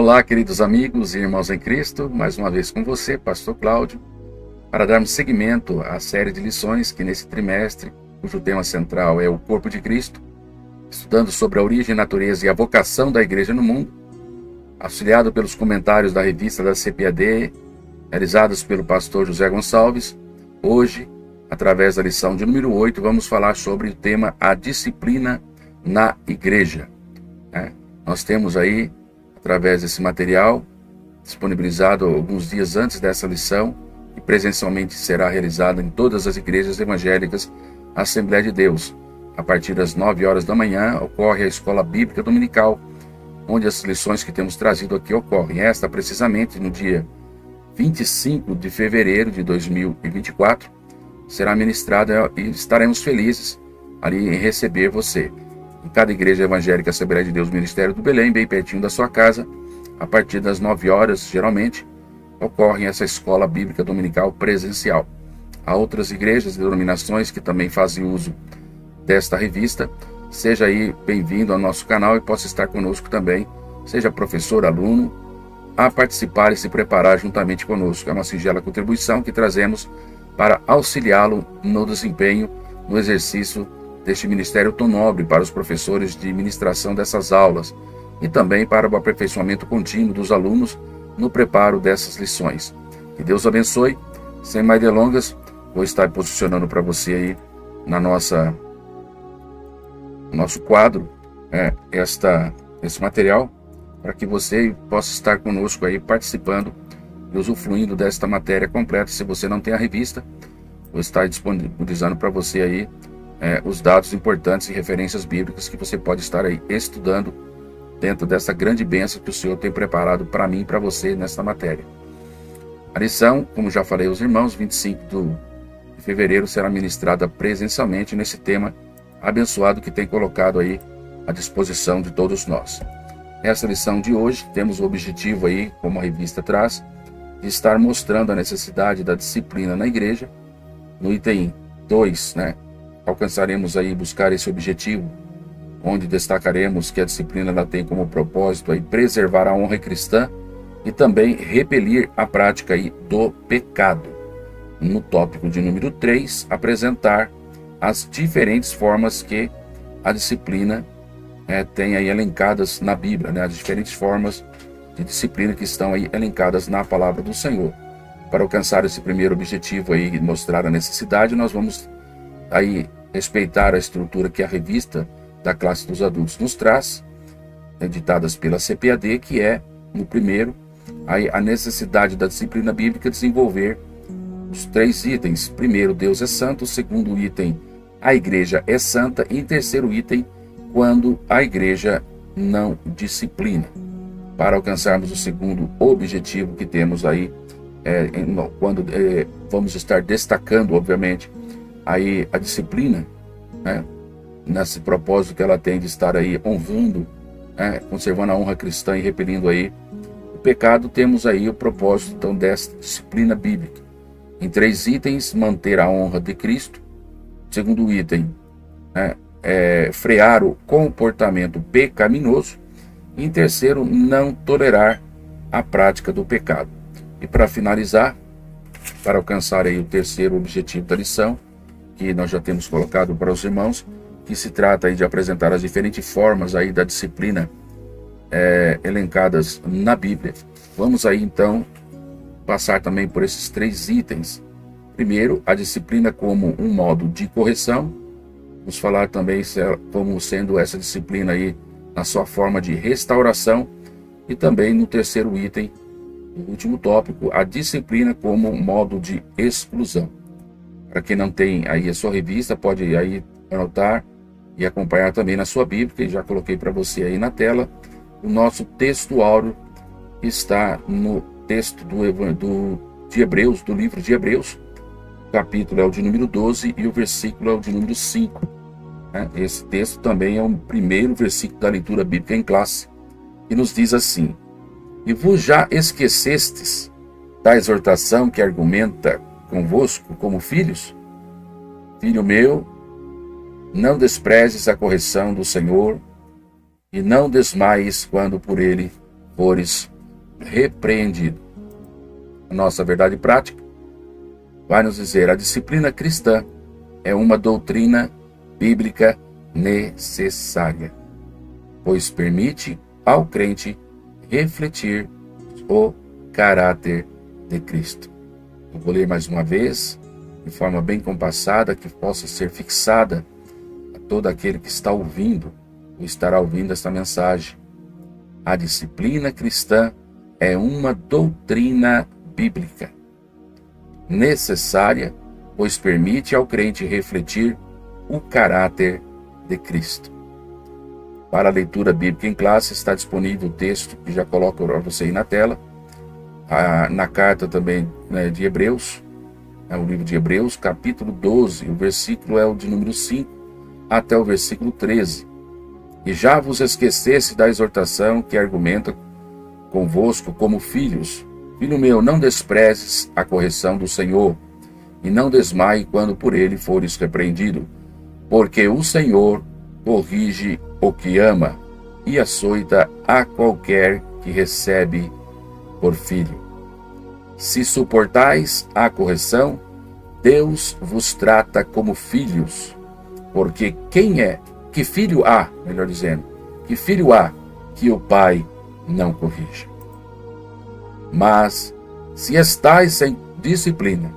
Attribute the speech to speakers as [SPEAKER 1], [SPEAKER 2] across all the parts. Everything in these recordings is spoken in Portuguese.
[SPEAKER 1] Olá, queridos amigos e irmãos em Cristo, mais uma vez com você, Pastor Cláudio, para darmos seguimento à série de lições que nesse trimestre, cujo tema central é o Corpo de Cristo, estudando sobre a origem, natureza e a vocação da Igreja no mundo, auxiliado pelos comentários da revista da CPAD, realizados pelo pastor José Gonçalves. Hoje, através da lição de número 8, vamos falar sobre o tema A Disciplina na Igreja. Nós temos aí, através desse material, disponibilizado alguns dias antes dessa lição, e presencialmente será realizado em todas as igrejas evangélicas, a Assembleia de Deus. A partir das 9 horas da manhã, ocorre a Escola Bíblica Dominical, onde as lições que temos trazido aqui ocorrem. Esta, precisamente, no dia 25 de fevereiro de 2024, será ministrada e estaremos felizes ali em receber você. Em cada igreja evangélica Assembleia de Deus, Ministério do Belém, bem pertinho da sua casa, a partir das 9 horas, geralmente, ocorre essa escola bíblica dominical presencial. Há outras igrejas e denominações que também fazem uso desta revista. Seja aí bem-vindo ao nosso canal e possa estar conosco também, seja professor, aluno, a participar e se preparar juntamente conosco. É uma singela contribuição que trazemos para auxiliá-lo no desempenho, no exercício deste ministério tão nobre para os professores de ministração dessas aulas e também para o aperfeiçoamento contínuo dos alunos no preparo dessas lições. Que Deus abençoe. Sem mais delongas, vou estar posicionando para você aí na nosso quadro esse material, para que você possa estar conosco aí participando e usufruindo desta matéria completa. Se você não tem a revista, vou estar disponibilizando para você aí os dados importantes e referências bíblicas que você pode estar aí estudando dentro dessa grande bênção que o Senhor tem preparado para mim e para você nesta matéria. A lição, como já falei aos irmãos, 25 de fevereiro será ministrada presencialmente nesse tema abençoado que tem colocado aí à disposição de todos nós. Essa lição de hoje temos o objetivo aí, como a revista traz, de estar mostrando a necessidade da disciplina na igreja. No item 2, alcançaremos aí buscar esse objetivo, onde destacaremos que a disciplina ela tem como propósito aí preservar a honra cristã e também repelir a prática aí do pecado. No tópico de número 3, apresentar as diferentes formas que a disciplina tem aí elencadas na Bíblia, as diferentes formas de disciplina que estão aí elencadas na palavra do Senhor. Para alcançar esse primeiro objetivo aí e mostrar a necessidade, nós vamos aí respeitar a estrutura que a revista da classe dos adultos nos traz, editadas pela CPAD, que é, no primeiro, aí a necessidade da disciplina bíblica desenvolver os 3 itens. Primeiro, Deus é santo. Segundo item, a igreja é santa. E em terceiro item, quando a igreja não disciplina. Para alcançarmos o segundo objetivo que temos aí, quando vamos estar destacando, obviamente, aí a disciplina, nesse propósito que ela tem de estar aí honrando, conservando a honra cristã e repelindo aí o pecado, temos aí o propósito então desta disciplina bíblica. Em 3 itens, manter a honra de Cristo. Segundo item, frear o comportamento pecaminoso. E em terceiro, não tolerar a prática do pecado. E para finalizar, para alcançar aí o terceiro objetivo da lição, que nós já temos colocado para os irmãos, que se trata aí de apresentar as diferentes formas aí da disciplina elencadas na Bíblia. Vamos aí então passar também por esses 3 itens. Primeiro, a disciplina como um modo de correção. Vamos falar também como sendo essa disciplina aí na sua forma de restauração. E também no terceiro item, no último tópico, a disciplina como um modo de exclusão. Para quem não tem aí a sua revista, pode aí anotar e acompanhar também na sua Bíblia, que já coloquei para você aí na tela. O nosso texto áureo está no texto de Hebreus, do livro de Hebreus. O capítulo é o de número 12 e o versículo é o de número 5. Esse texto também é o primeiro versículo da leitura bíblica em classe, e nos diz assim: E vos já esquecestes da exortação que argumenta convosco como filhos? Filho meu, não desprezes a correção do Senhor, e não desmaies quando por ele fores repreendido. A nossa verdade prática vai nos dizer: a disciplina cristã é uma doutrina bíblica necessária, pois permite ao crente refletir o caráter de Cristo. Eu vou ler mais uma vez, de forma bem compassada, que possa ser fixada a todo aquele que está ouvindo ou estará ouvindo esta mensagem. A disciplina cristã é uma doutrina bíblica necessária, pois permite ao crente refletir o caráter de Cristo. Para a leitura bíblica em classe está disponível o texto que já coloco para você aí na tela, na carta também, né, de Hebreus, o livro de Hebreus, capítulo 12, o versículo é o de número 5 até o versículo 13. E já vos esquecesse da exortação que argumenta convosco como filhos. Filho meu, não desprezes a correção do Senhor, e não desmaie quando por ele fores repreendido, porque o Senhor corrige o que ama, e açoita a qualquer que recebe por filho. Se suportais a correção, Deus vos trata como filhos, porque que filho há, melhor dizendo, que filho há que o pai não corrija? Mas, se estais sem disciplina,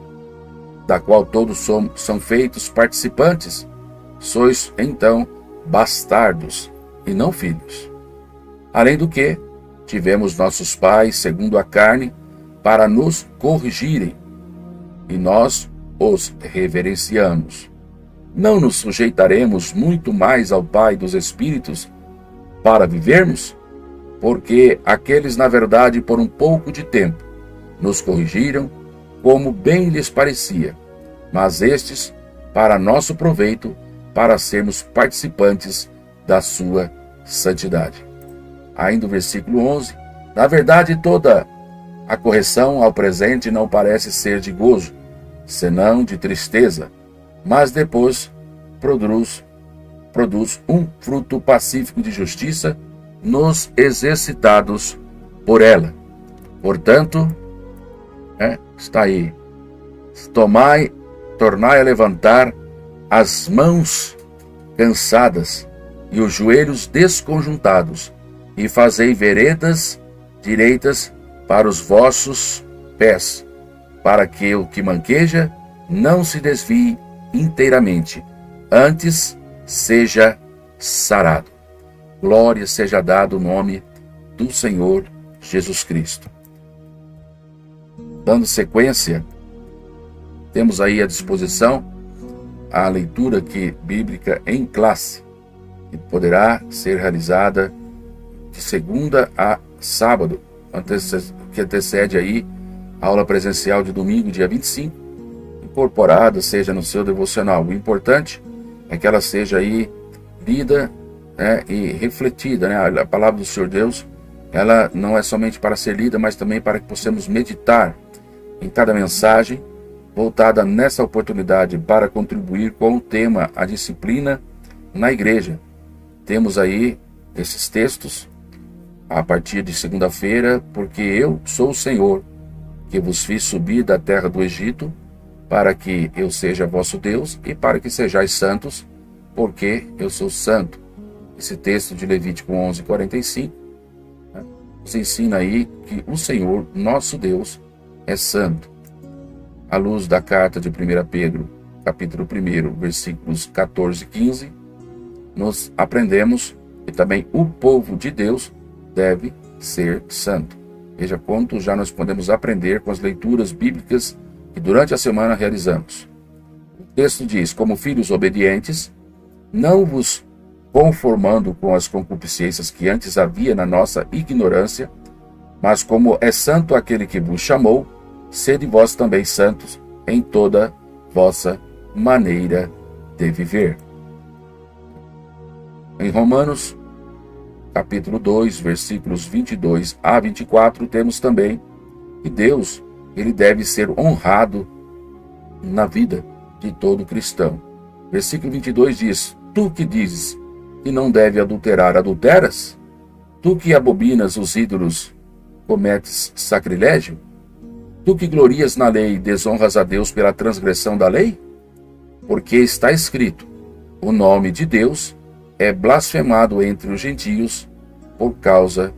[SPEAKER 1] da qual todos são feitos participantes, sois então bastardos e não filhos. Além do que, tivemos nossos pais, segundo a carne, para nos corrigirem, e nós os reverenciamos. Não nos sujeitaremos muito mais ao Pai dos Espíritos para vivermos? Porque aqueles, na verdade, por um pouco de tempo, nos corrigiram, como bem lhes parecia, mas estes, para nosso proveito, para sermos participantes da sua santidade. Ainda o versículo 11, na verdade toda a correção ao presente não parece ser de gozo, senão de tristeza, mas depois produz um fruto pacífico de justiça nos exercitados por ela. Portanto, está aí, tornai a levantar as mãos cansadas e os joelhos desconjuntados, e fazei veredas direitas para os vossos pés, para que o que manqueja não se desvie inteiramente, antes seja sarado. Glória seja dado o nome do Senhor Jesus Cristo. Dando sequência, temos aí à disposição a leitura bíblica em classe, que poderá ser realizada de segunda a sábado, que antecede aí a aula presencial de domingo, dia 25, incorporada seja no seu devocional. O importante é que ela seja aí lida, e refletida, A palavra do Senhor Deus, ela não é somente para ser lida, mas também para que possamos meditar em cada mensagem, voltada nessa oportunidade para contribuir com o tema A Disciplina na Igreja. Temos aí esses textos a partir de segunda-feira, porque eu sou o Senhor, que vos fiz subir da terra do Egito, para que eu seja vosso Deus e para que sejais santos, porque eu sou santo. Esse texto de Levítico 11:45 nos ensina aí que o Senhor, nosso Deus, é santo. À luz da carta de 1 Pedro, capítulo 1, versículos 14 e 15, nós aprendemos que também o povo de Deus deve ser santo. Veja quanto já nós podemos aprender com as leituras bíblicas que durante a semana realizamos. O texto diz: como filhos obedientes, não vos conformando com as concupiscências que antes havia na nossa ignorância, mas como é santo aquele que vos chamou, sede vós também santos em toda vossa maneira de viver. Em Romanos, capítulo 2, versículos 22 a 24, temos também que Deus, ele deve ser honrado na vida de todo cristão. Versículo 22 diz: tu que dizes que não deve adulterar, adulteras? Tu que abominas os ídolos, cometes sacrilégio? Tu que glorias na lei, desonras a Deus pela transgressão da lei? Porque está escrito: o nome de Deus é blasfemado entre os gentios por causa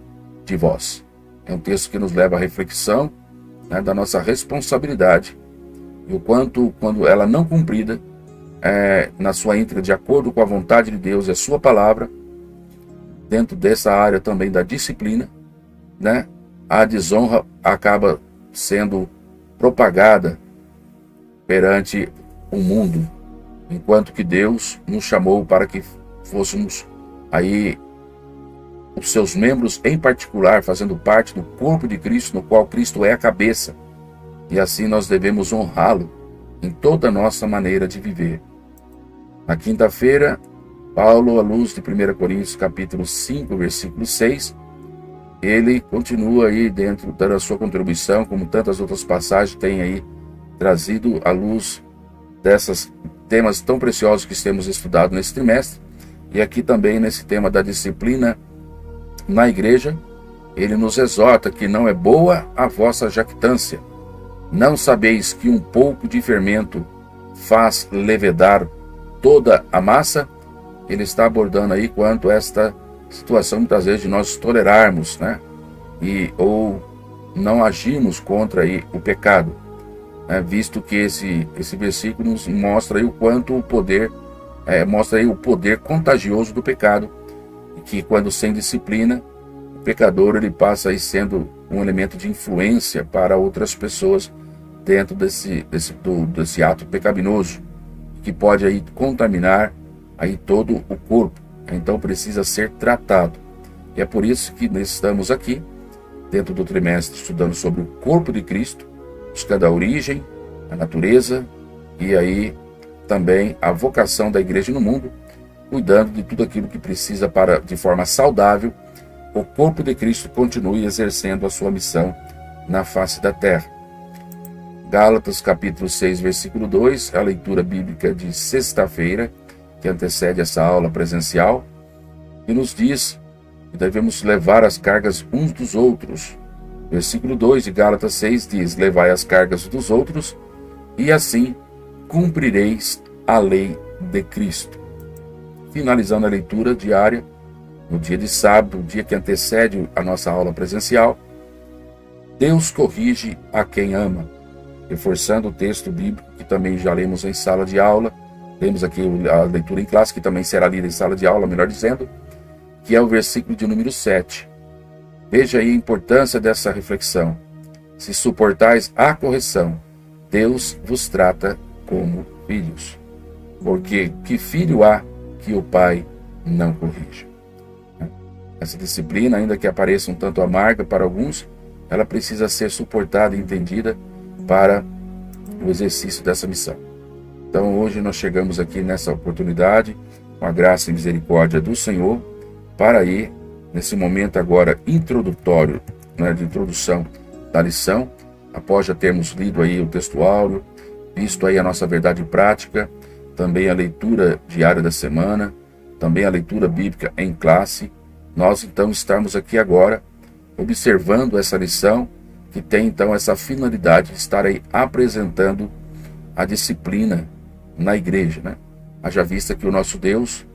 [SPEAKER 1] de vós. É um texto que nos leva à reflexão, né, da nossa responsabilidade e o quanto, quando ela não cumprida, na sua íntegra, de acordo com a vontade de Deus e a sua palavra, dentro dessa área também da disciplina, né, a desonra acaba sendo propagada perante o mundo, enquanto que Deus nos chamou para que fôssemos aí os seus membros em particular, fazendo parte do corpo de Cristo, no qual Cristo é a cabeça, e assim nós devemos honrá-lo em toda a nossa maneira de viver. Na quinta-feira, Paulo, à luz de 1 Coríntios capítulo 5, versículo 6, ele continua aí dentro da sua contribuição, como tantas outras passagens tem aí trazido à luz desses temas tão preciosos que temos estudado nesse trimestre, e aqui também nesse tema da disciplina na igreja, ele nos exorta que não é boa a vossa jactância. Não sabeis que um pouco de fermento faz levedar toda a massa? Ele está abordando aí quanto a esta situação, muitas vezes, de nós tolerarmos, né? Ou não agirmos contra aí o pecado, né? Visto que esse versículo nos mostra aí o quanto o poder, mostra aí o poder contagioso do pecado, e que quando sem disciplina, o pecador ele passa aí sendo um elemento de influência para outras pessoas dentro desse ato pecaminoso, que pode aí contaminar aí todo o corpo. Então precisa ser tratado. E é por isso que nós estamos aqui, dentro do trimestre, estudando sobre o corpo de Cristo, buscando a origem, a natureza e aí também a vocação da igreja no mundo, cuidando de tudo aquilo que precisa para, de forma saudável, o corpo de Cristo continue exercendo a sua missão na face da terra. Gálatas capítulo 6, versículo 2, a leitura bíblica de sexta-feira, que antecede essa aula presencial, e nos diz que devemos levar as cargas uns dos outros. Versículo 2 de Gálatas 6 diz: levai as cargas dos outros, e assim cumprireis a lei de Cristo. Finalizando a leitura diária, no dia de sábado, o dia que antecede a nossa aula presencial, Deus corrige a quem ama. Reforçando o texto bíblico que também já lemos em sala de aula, temos aqui a leitura em classe, que também será lida em sala de aula, melhor dizendo, que é o versículo de número 7. Veja aí a importância dessa reflexão. Se suportais a correção, Deus vos trata como filhos. Porque que filho há que o pai não corrija? Essa disciplina, ainda que apareça um tanto amarga para alguns, ela precisa ser suportada e entendida para o exercício dessa missão. Então hoje nós chegamos aqui nessa oportunidade, com a graça e misericórdia do Senhor, para ir nesse momento agora introdutório, né, de introdução da lição, após já termos lido aí o texto áureo, visto aí a nossa verdade prática, também a leitura diária da semana, também a leitura bíblica em classe, nós então estamos aqui agora observando essa lição, que tem então essa finalidade de estar aí apresentando a disciplina na igreja, né? Haja vista que o nosso Deus,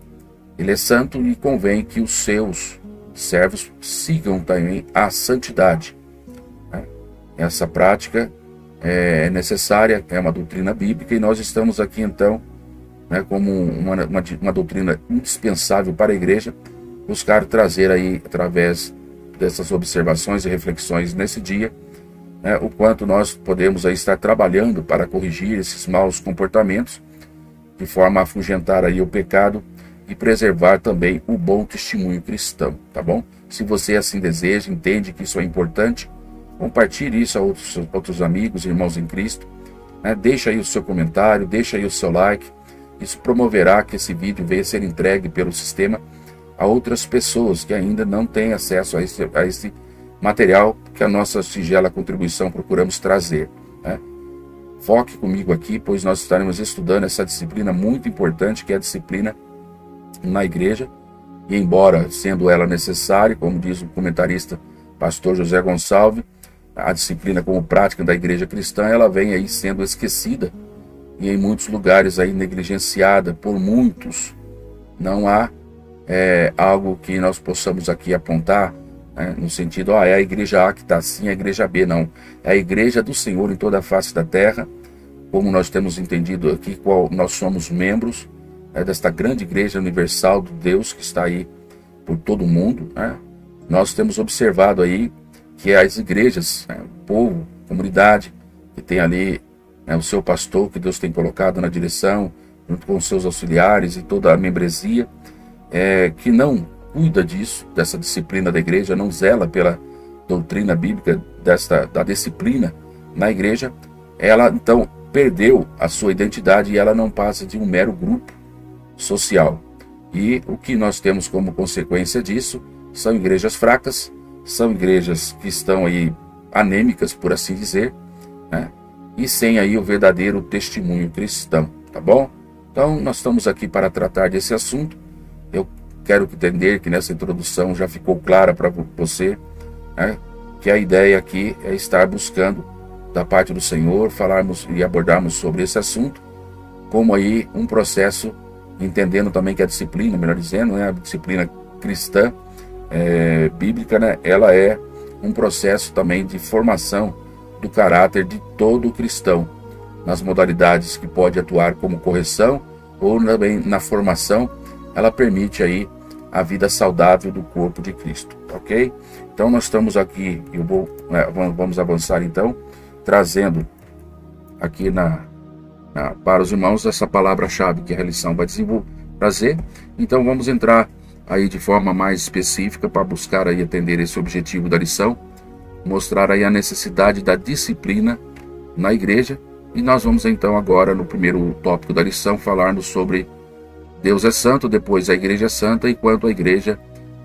[SPEAKER 1] ele é santo e convém que os seus servos sigam também a santidade, né? Essa prática é necessária, é uma doutrina bíblica, e nós estamos aqui então, né, como uma doutrina indispensável para a igreja, buscar trazer aí, através dessas observações e reflexões nesse dia, né, o quanto nós podemos aí estar trabalhando para corrigir esses maus comportamentos, de forma a afugentar aí o pecado e preservar também o bom testemunho cristão, tá bom? Se você assim deseja, entende que isso é importante, compartilhe isso a outros amigos, irmãos em Cristo, né? Deixa aí o seu comentário, deixa aí o seu like, isso promoverá que esse vídeo venha ser entregue pelo sistema a outras pessoas que ainda não têm acesso a esse material que a nossa singela contribuição procuramos trazer, né? Foque comigo aqui, pois nós estaremos estudando essa disciplina muito importante, que é a disciplina na igreja, e embora sendo ela necessária, como diz o comentarista pastor José Gonçalves, a disciplina como prática da igreja cristã, ela vem aí sendo esquecida e em muitos lugares aí negligenciada por muitos. Não há algo que nós possamos aqui apontar, no sentido, é a igreja A que está assim, a igreja B, não. É a igreja do Senhor em toda a face da terra, como nós temos entendido aqui, qual nós somos membros desta grande igreja universal do Deus que está aí por todo o mundo. Nós temos observado aí que as igrejas, o povo, a comunidade, que tem ali o seu pastor que Deus tem colocado na direção, junto com os seus auxiliares e toda a membresia, que não cuida disso, dessa disciplina da igreja, não zela pela doutrina bíblica da disciplina na igreja, ela então perdeu a sua identidade e ela não passa de um mero grupo social. E o que nós temos como consequência disso são igrejas fracas, são igrejas que estão aí anêmicas, por assim dizer, e sem aí o verdadeiro testemunho cristão, tá bom? Então nós estamos aqui para tratar desse assunto. Eu quero entender que nessa introdução já ficou clara para você, que a ideia aqui é estar buscando da parte do Senhor, falarmos e abordarmos sobre esse assunto, como aí um processo, entendendo também que a disciplina, melhor dizendo, a disciplina cristã, bíblica, ela é um processo também de formação do caráter de todo cristão, nas modalidades que pode atuar como correção ou também na formação. Ela permite aí a vida saudável do corpo de Cristo, ok? Então nós estamos aqui, vamos avançar então, trazendo aqui para os irmãos essa palavra-chave que a lição vai trazer. Então vamos entrar aí de forma mais específica para buscar aí atender esse objetivo da lição, mostrar aí a necessidade da disciplina na igreja. E nós vamos então agora no primeiro tópico da lição falarmos sobre Deus é santo, depois a igreja é santa, enquanto a igreja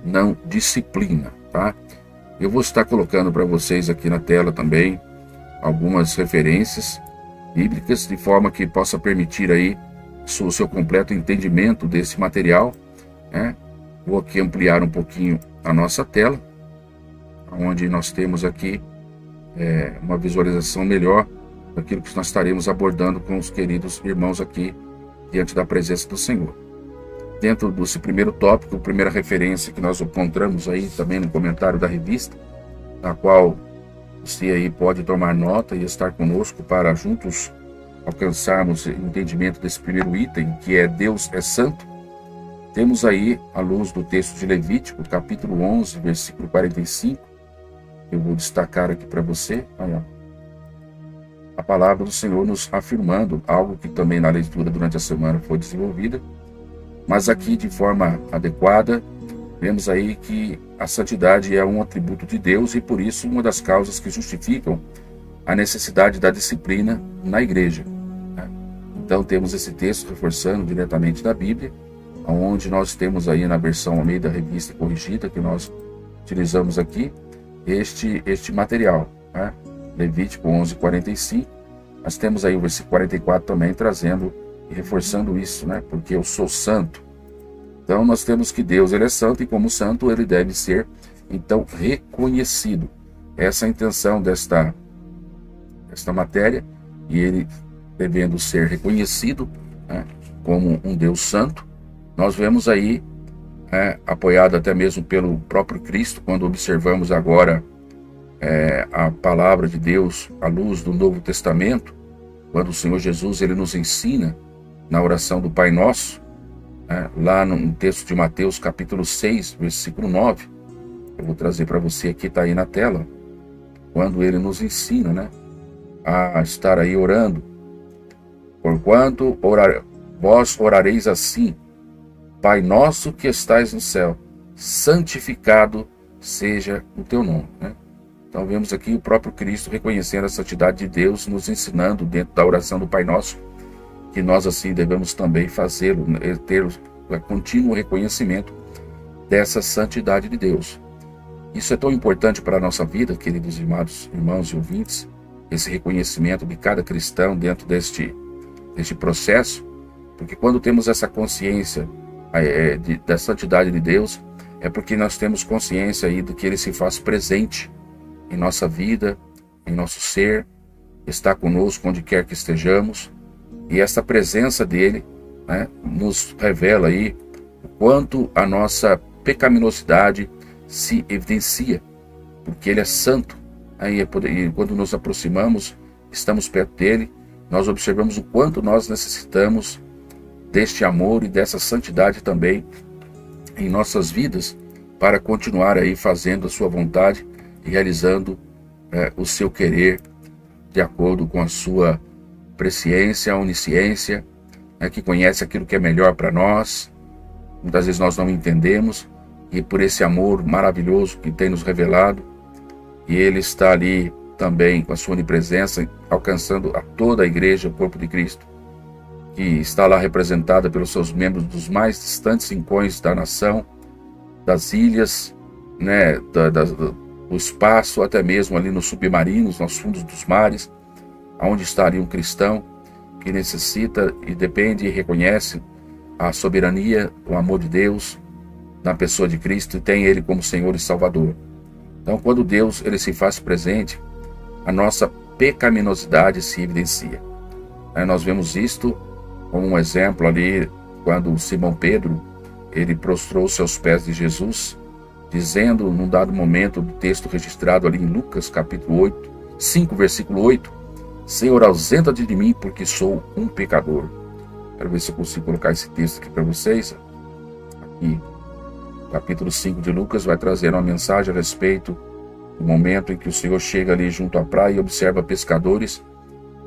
[SPEAKER 1] não disciplina, tá? Eu vou estar colocando para vocês aqui na tela também algumas referências bíblicas, de forma que possa permitir aí o seu completo entendimento desse material. Vou aqui ampliar um pouquinho a nossa tela, onde nós temos aqui uma visualização melhor daquilo que nós estaremos abordando com os queridos irmãos aqui diante da presença do Senhor. Dentro desse primeiro tópico, a primeira referência que nós encontramos aí também no comentário da revista, na qual você aí pode tomar nota e estar conosco para juntos alcançarmos o entendimento desse primeiro item, que é Deus é santo. Temos aí, à luz do texto de Levítico, capítulo 11, versículo 45, eu vou destacar aqui para você. Olha, a palavra do Senhor nos afirmando algo que também na leitura durante a semana foi desenvolvida, mas aqui de forma adequada. Vemos aí que a santidade é um atributo de Deus e por isso uma das causas que justificam a necessidade da disciplina na igreja. Então temos esse texto reforçando diretamente da Bíblia, onde nós temos aí na versão Almeida Revista Corrigida que nós utilizamos aqui este material, Levítico 11:45. Nós temos aí o versículo 44 também trazendo e reforçando isso, porque eu sou santo. Então nós temos que Deus ele é santo e como santo ele deve ser então reconhecido. Essa é a intenção desta matéria, e ele devendo ser reconhecido como um Deus santo. Nós vemos aí, apoiado até mesmo pelo próprio Cristo, quando observamos agora a palavra de Deus à luz do Novo Testamento, quando o Senhor Jesus ele nos ensina na oração do Pai Nosso, lá no texto de Mateus capítulo 6, versículo 9, eu vou trazer para você aqui, está aí na tela, quando ele nos ensina a estar aí orando. Porquanto vós orareis assim: Pai nosso que estais no céu, santificado seja o teu nome. Então vemos aqui o próprio Cristo reconhecendo a santidade de Deus, nos ensinando dentro da oração do Pai Nosso, que nós assim devemos também fazê-lo, ter o contínuo reconhecimento dessa santidade de Deus. Isso é tão importante para a nossa vida, queridos irmãos e ouvintes, esse reconhecimento de cada cristão dentro deste processo, porque quando temos essa consciência da santidade de Deus, é porque nós temos consciência aí do que Ele se faz presente em nossa vida, em nosso ser, está conosco onde quer que estejamos, e essa presença dele, né, nos revela aí o quanto a nossa pecaminosidade se evidencia, porque Ele é santo. Aí e quando nos aproximamos, estamos perto dele, nós observamos o quanto nós necessitamos deste amor e dessa santidade também em nossas vidas, para continuar aí fazendo a sua vontade e realizando o seu querer de acordo com a sua presciência, onisciência, que conhece aquilo que é melhor para nós. Muitas vezes nós não entendemos, e por esse amor maravilhoso que tem nos revelado, e Ele está ali também com a sua onipresença, alcançando a toda a igreja, o corpo de Cristo, que está lá representada pelos seus membros dos mais distantes rincões da nação, das ilhas, né, do espaço, até mesmo ali nos submarinos, nos fundos dos mares, onde está ali um cristão que necessita e depende e reconhece a soberania, o amor de Deus na pessoa de Cristo, e tem Ele como Senhor e Salvador. Então, quando Deus ele se faz presente, a nossa pecaminosidade se evidencia. Nós vemos isto como um exemplo ali, quando Simão Pedro ele prostrou-se aos pés de Jesus, dizendo, num dado momento do texto registrado ali em Lucas, capítulo 5, versículo 8, Senhor, ausenta-te de mim, porque sou um pecador. Quero ver se eu consigo colocar esse texto aqui para vocês. Aqui, capítulo 5 de Lucas vai trazer uma mensagem a respeito do momento em que o Senhor chega ali junto à praia e observa pescadores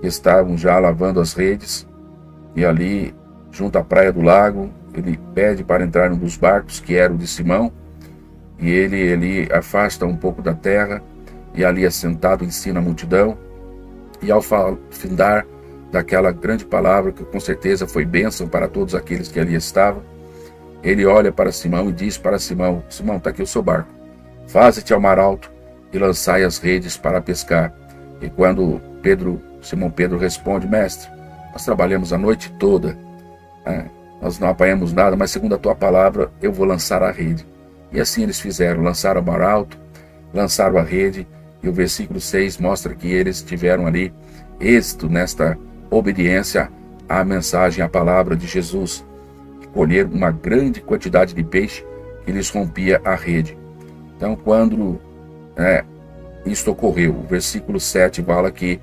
[SPEAKER 1] que estavam já lavando as redes, e ali, junto à praia do lago, ele pede para entrar num dos barcos, que era o de Simão, e ele afasta um pouco da terra, e ali assentado ensina a multidão, e ao findar daquela grande palavra, que com certeza foi bênção para todos aqueles que ali estavam, ele olha para Simão e diz para Simão, Simão, está aqui o seu barco, faze-te ao mar alto e lançai as redes para pescar. E quando Simão Pedro responde, mestre, nós trabalhamos a noite toda, nós não apanhamos nada, mas segundo a tua palavra, eu vou lançar a rede. E assim eles fizeram, lançaram ao mar alto, lançaram a rede, e o versículo 6 mostra que eles tiveram ali êxito nesta obediência à mensagem, à palavra de Jesus, e colheram uma grande quantidade de peixe que lhes rompia a rede. Então, quando isto ocorreu, o versículo 7 fala que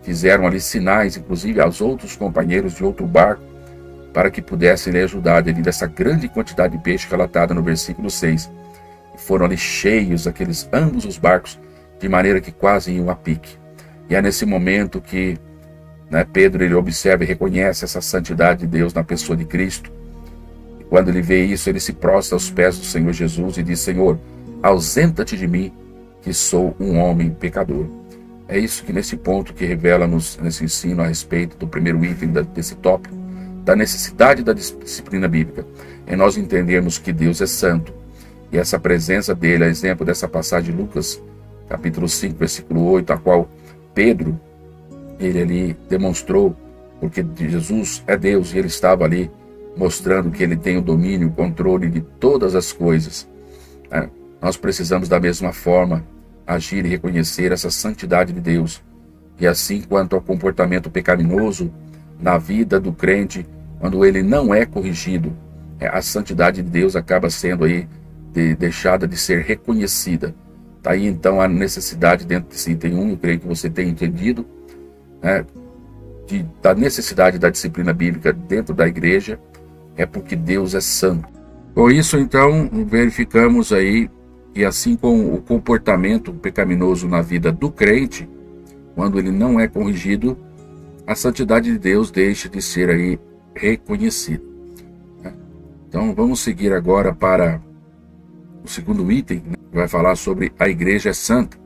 [SPEAKER 1] fizeram ali sinais, inclusive aos outros companheiros de outro barco, para que pudessem lhe ajudar devido a essa grande quantidade de peixe relatada no versículo 6. E foram ali cheios ambos os barcos, de maneira que quase iam a pique. E é nesse momento que Pedro ele observa e reconhece essa santidade de Deus na pessoa de Cristo. E quando ele vê isso, ele se prostra aos pés do Senhor Jesus e diz, Senhor, ausenta-te de mim, que sou um homem pecador. É isso que nesse ponto que revela-nos nesse ensino a respeito do primeiro item desse tópico, da necessidade da disciplina bíblica, é nós entendermos que Deus é santo, e essa presença dele, a exemplo dessa passagem de Lucas, capítulo 5, versículo 8, a qual Pedro, ele ali demonstrou, porque Jesus é Deus, e ele estava ali mostrando que ele tem o domínio, o controle de todas as coisas. Nós precisamos da mesma forma agir e reconhecer essa santidade de Deus, e assim quanto ao comportamento pecaminoso na vida do crente, quando ele não é corrigido, a santidade de Deus acaba sendo aí deixada de ser reconhecida. Está aí então a necessidade dentro desse item 1, eu creio que você tenha entendido, da necessidade da disciplina bíblica dentro da igreja, é porque Deus é santo. Com isso então verificamos aí que assim como o comportamento pecaminoso na vida do crente, quando ele não é corrigido, a santidade de Deus deixa de ser aí reconhecida. Então vamos seguir agora para o segundo item, que vai falar sobre a igreja santa,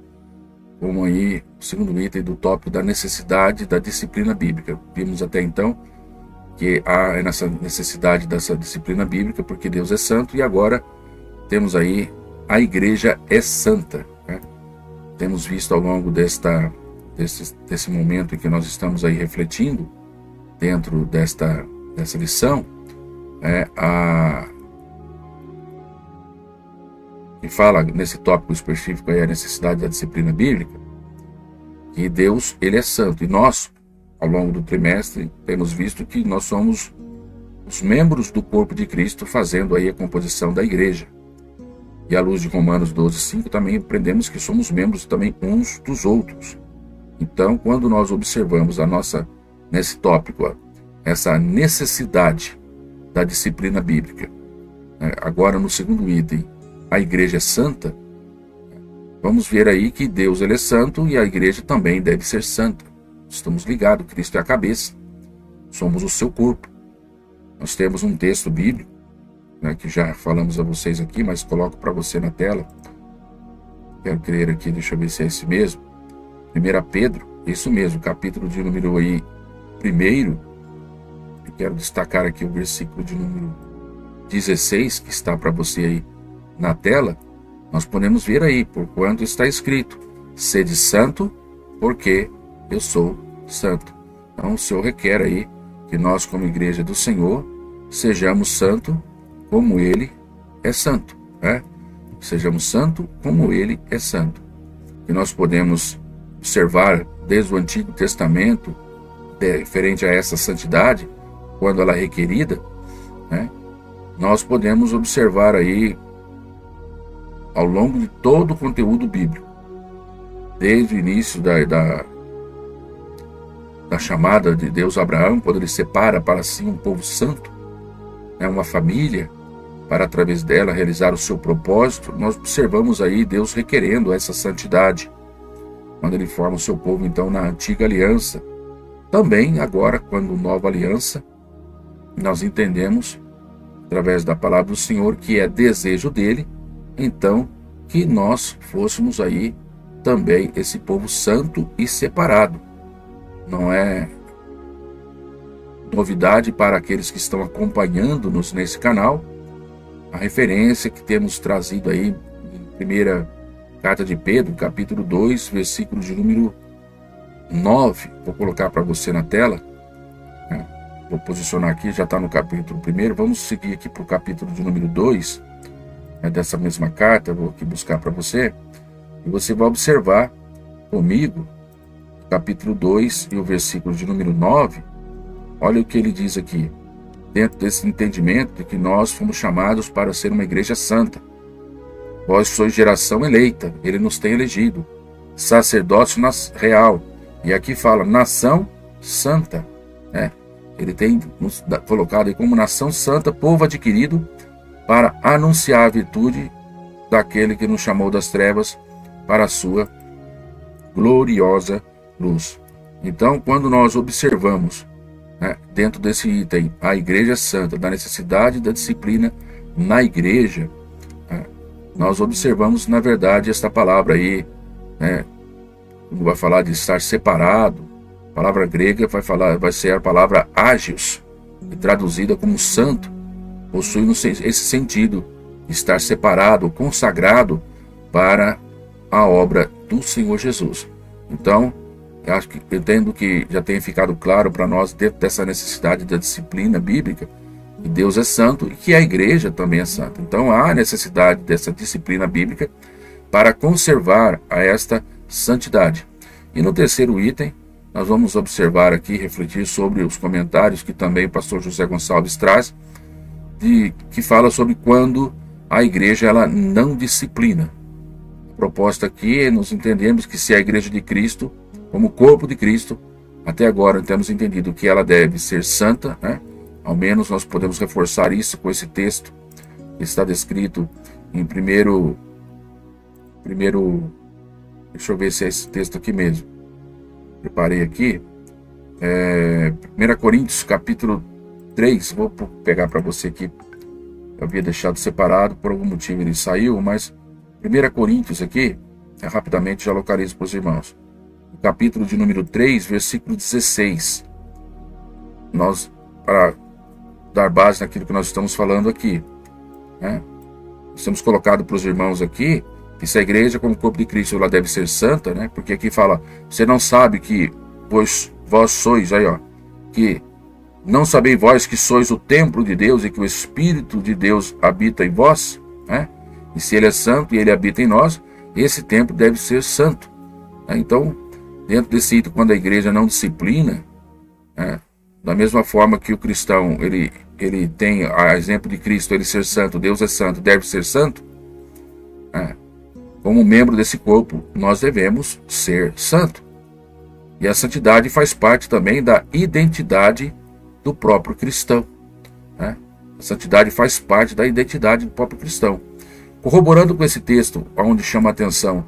[SPEAKER 1] como aí o segundo item do tópico da necessidade da disciplina bíblica. Vimos até então que há essa necessidade dessa disciplina bíblica porque Deus é santo, e agora temos aí a igreja é santa. Temos visto ao longo desse momento em que nós estamos aí refletindo dentro dessa que fala nesse tópico específico aí, a necessidade da disciplina bíblica, que Deus, ele é santo. E nós, ao longo do trimestre, temos visto que nós somos os membros do corpo de Cristo, fazendo aí a composição da igreja. E à luz de Romanos 12:5, também aprendemos que somos membros também uns dos outros. Então, quando nós observamos nesse tópico, essa necessidade da disciplina bíblica, agora no segundo item, a igreja é santa, vamos ver aí que Deus, ele é santo, e a igreja também deve ser santa. Estamos ligados, Cristo é a cabeça, somos o seu corpo. Nós temos um texto bíblico, que já falamos a vocês aqui, mas coloco para você na tela. Quero crer aqui, deixa eu ver se é esse mesmo. 1 Pedro, isso mesmo, capítulo de número aí 1. Eu quero destacar aqui o versículo de número 16, que está para você aí na tela. Nós podemos ver aí, porquanto está escrito: sede santo, porque eu sou santo. Então o Senhor requer aí que nós, como igreja do Senhor, sejamos santos como Ele é santo, Sejamos santos como Ele é santo. E nós podemos observar desde o Antigo Testamento, referente a essa santidade, quando ela é requerida, nós podemos observar aí, ao longo de todo o conteúdo bíblico, desde o início da chamada de Deus a Abraão, quando ele separa para si um povo santo, uma família, para através dela realizar o seu propósito. Nós observamos aí Deus requerendo essa santidade, quando ele forma o seu povo então na antiga aliança. Também agora, quando nova aliança, nós entendemos, através da palavra do Senhor, que é desejo dele, então, que nós fôssemos aí também esse povo santo e separado. Não é novidade para aqueles que estão acompanhando-nos nesse canal a referência que temos trazido aí em primeira carta de Pedro, capítulo 2, versículo de número 9. Vou colocar para você na tela. Vou posicionar aqui, já está no capítulo 1. Vamos seguir aqui para o capítulo de número 2, dessa mesma carta. Vou aqui buscar para você. E você vai observar comigo capítulo 2 e o versículo de número 9. Olha o que ele diz aqui. Dentro desse entendimento de que nós fomos chamados para ser uma igreja santa. Vós sois geração eleita, ele nos tem elegido. Sacerdócio real. E aqui fala nação santa. Ele tem nos colocado aí como nação santa, povo adquirido, para anunciar a virtude daquele que nos chamou das trevas para a sua gloriosa luz. Então, quando nós observamos, dentro desse item, a igreja santa, da necessidade da disciplina na igreja, nós observamos, na verdade, esta palavra aí, quando vai falar de estar separado, a palavra grega vai ser a palavra ágios, traduzida como santo, possuindo esse sentido, estar separado, consagrado para a obra do Senhor Jesus. Então, eu entendo que já tenha ficado claro para nós, dentro dessa necessidade da disciplina bíblica, que Deus é santo e que a igreja também é santa. Então há necessidade dessa disciplina bíblica para conservar esta santidade. E no terceiro item, nós vamos observar aqui, refletir sobre os comentários que também o pastor José Gonçalves traz, que fala sobre quando a igreja ela não disciplina. A proposta aqui, nós entendemos que se a igreja de Cristo, como corpo de Cristo, até agora temos entendido que ela deve ser santa, Ao menos nós podemos reforçar isso com esse texto que está descrito em primeiro, deixa eu ver se é esse texto aqui mesmo. Preparei aqui. 1 Coríntios, capítulo 3. Vou pegar para você aqui. Eu havia deixado separado, por algum motivo ele saiu, mas 1 Coríntios aqui, rapidamente já localizo para os irmãos. Capítulo de número 3, versículo 16. Nós, para dar base naquilo que nós estamos falando aqui, nós temos colocado para os irmãos aqui que se a igreja, como corpo de Cristo, ela deve ser santa, porque aqui fala, você não sabe que vós sois, que não sabeis vós que sois o templo de Deus e que o Espírito de Deus habita em vós, E se ele é santo e ele habita em nós, esse templo deve ser santo. Então, dentro desse item, quando a igreja não disciplina, da mesma forma que o cristão, ele tem a exemplo de Cristo, ele ser santo, Deus é santo, deve ser santo, como membro desse corpo, nós devemos ser santo. E a santidade faz parte também da identidade do próprio cristão. A santidade faz parte da identidade do próprio cristão. Corroborando com esse texto, onde chama a atenção,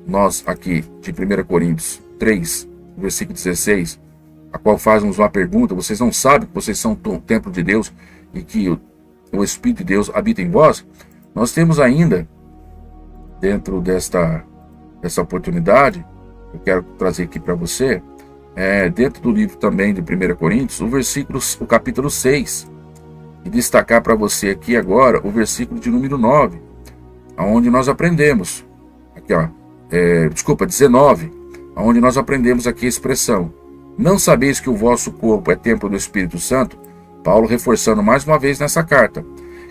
[SPEAKER 1] nós aqui, de 1 Coríntios 3, versículo 16, a qual faz-nos uma pergunta: vocês não sabem que vocês são o templo de Deus e que o Espírito de Deus habita em vós? Nós temos ainda, dentro dessa oportunidade, eu quero trazer aqui para você, dentro do livro também de 1 Coríntios, o capítulo 6, e destacar para você aqui agora o versículo de número 9, onde nós aprendemos, aqui 19, onde nós aprendemos aqui a expressão: não sabeis que o vosso corpo é templo do Espírito Santo? Paulo reforçando mais uma vez nessa carta,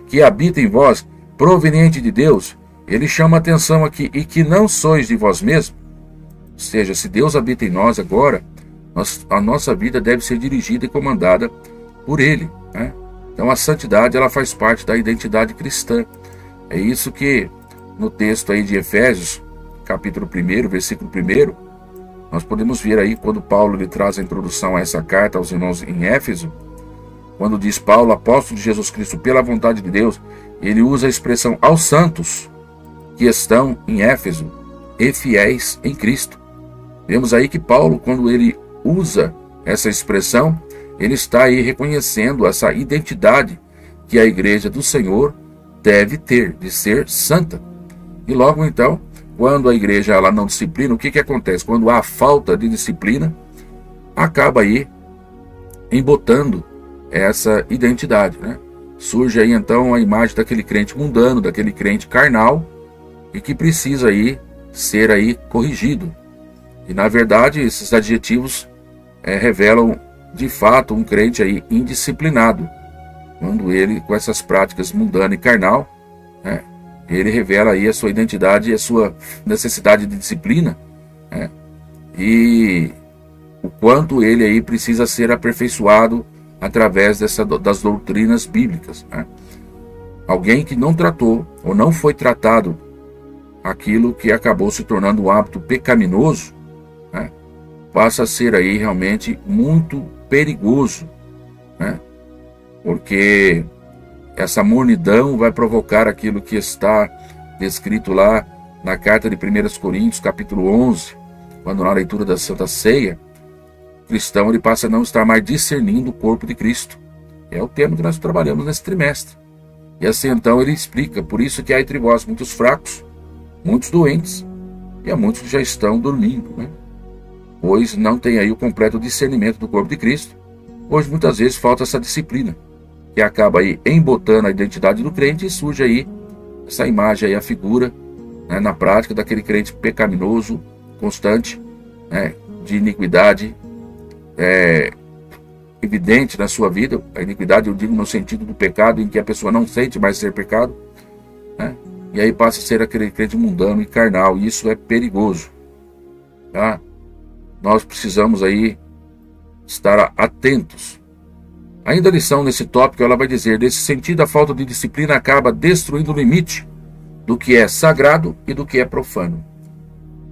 [SPEAKER 1] que habita em vós, proveniente de Deus. Ele chama a atenção aqui: e que não sois de vós mesmos. Ou seja, se Deus habita em nós agora, a nossa vida deve ser dirigida e comandada por Ele. Então a santidade, ela faz parte da identidade cristã. É isso que no texto aí de Efésios, capítulo 1, versículo 1, nós podemos ver aí quando Paulo lhe traz a introdução a essa carta aos irmãos em Éfeso, quando diz Paulo, apóstolo de Jesus Cristo pela vontade de Deus, ele usa a expressão aos santos que estão em Éfeso e fiéis em Cristo. Vemos aí que Paulo, quando ele usa essa expressão, ele está aí reconhecendo essa identidade que a igreja do Senhor deve ter, de ser santa. E logo então, quando a igreja ela não disciplina, o que acontece? Quando há falta de disciplina, acaba aí embotando essa identidade. Surge aí então a imagem daquele crente mundano, daquele crente carnal, e que precisa aí ser aí corrigido. E na verdade esses adjetivos revelam de fato um crente aí indisciplinado, quando ele, com essas práticas mundana e carnal, ele revela aí a sua identidade e a sua necessidade de disciplina, e o quanto ele aí precisa ser aperfeiçoado através das doutrinas bíblicas. Alguém que não tratou ou não foi tratado aquilo que acabou se tornando um hábito pecaminoso, passa a ser aí realmente muito perigoso, porque essa mornidão vai provocar aquilo que está descrito lá na carta de 1 Coríntios, capítulo 11, quando na leitura da Santa Ceia, o cristão ele passa a não estar mais discernindo o corpo de Cristo. É o tema que nós trabalhamos nesse trimestre. E assim então ele explica: por isso que há entre vós muitos fracos, muitos doentes, e há muitos que já estão dormindo, pois não tem aí o completo discernimento do corpo de Cristo. Hoje muitas vezes falta essa disciplina, que acaba aí embotando a identidade do crente, e surge aí essa imagem aí, a figura, na prática daquele crente pecaminoso, constante, de iniquidade, evidente na sua vida. A iniquidade eu digo no sentido do pecado, em que a pessoa não sente mais ser pecado, e aí passa a ser aquele crente mundano e carnal, e isso é perigoso. Nós precisamos aí estar atentos. Ainda a lição nesse tópico, ela vai dizer: nesse sentido, a falta de disciplina acaba destruindo o limite do que é sagrado e do que é profano.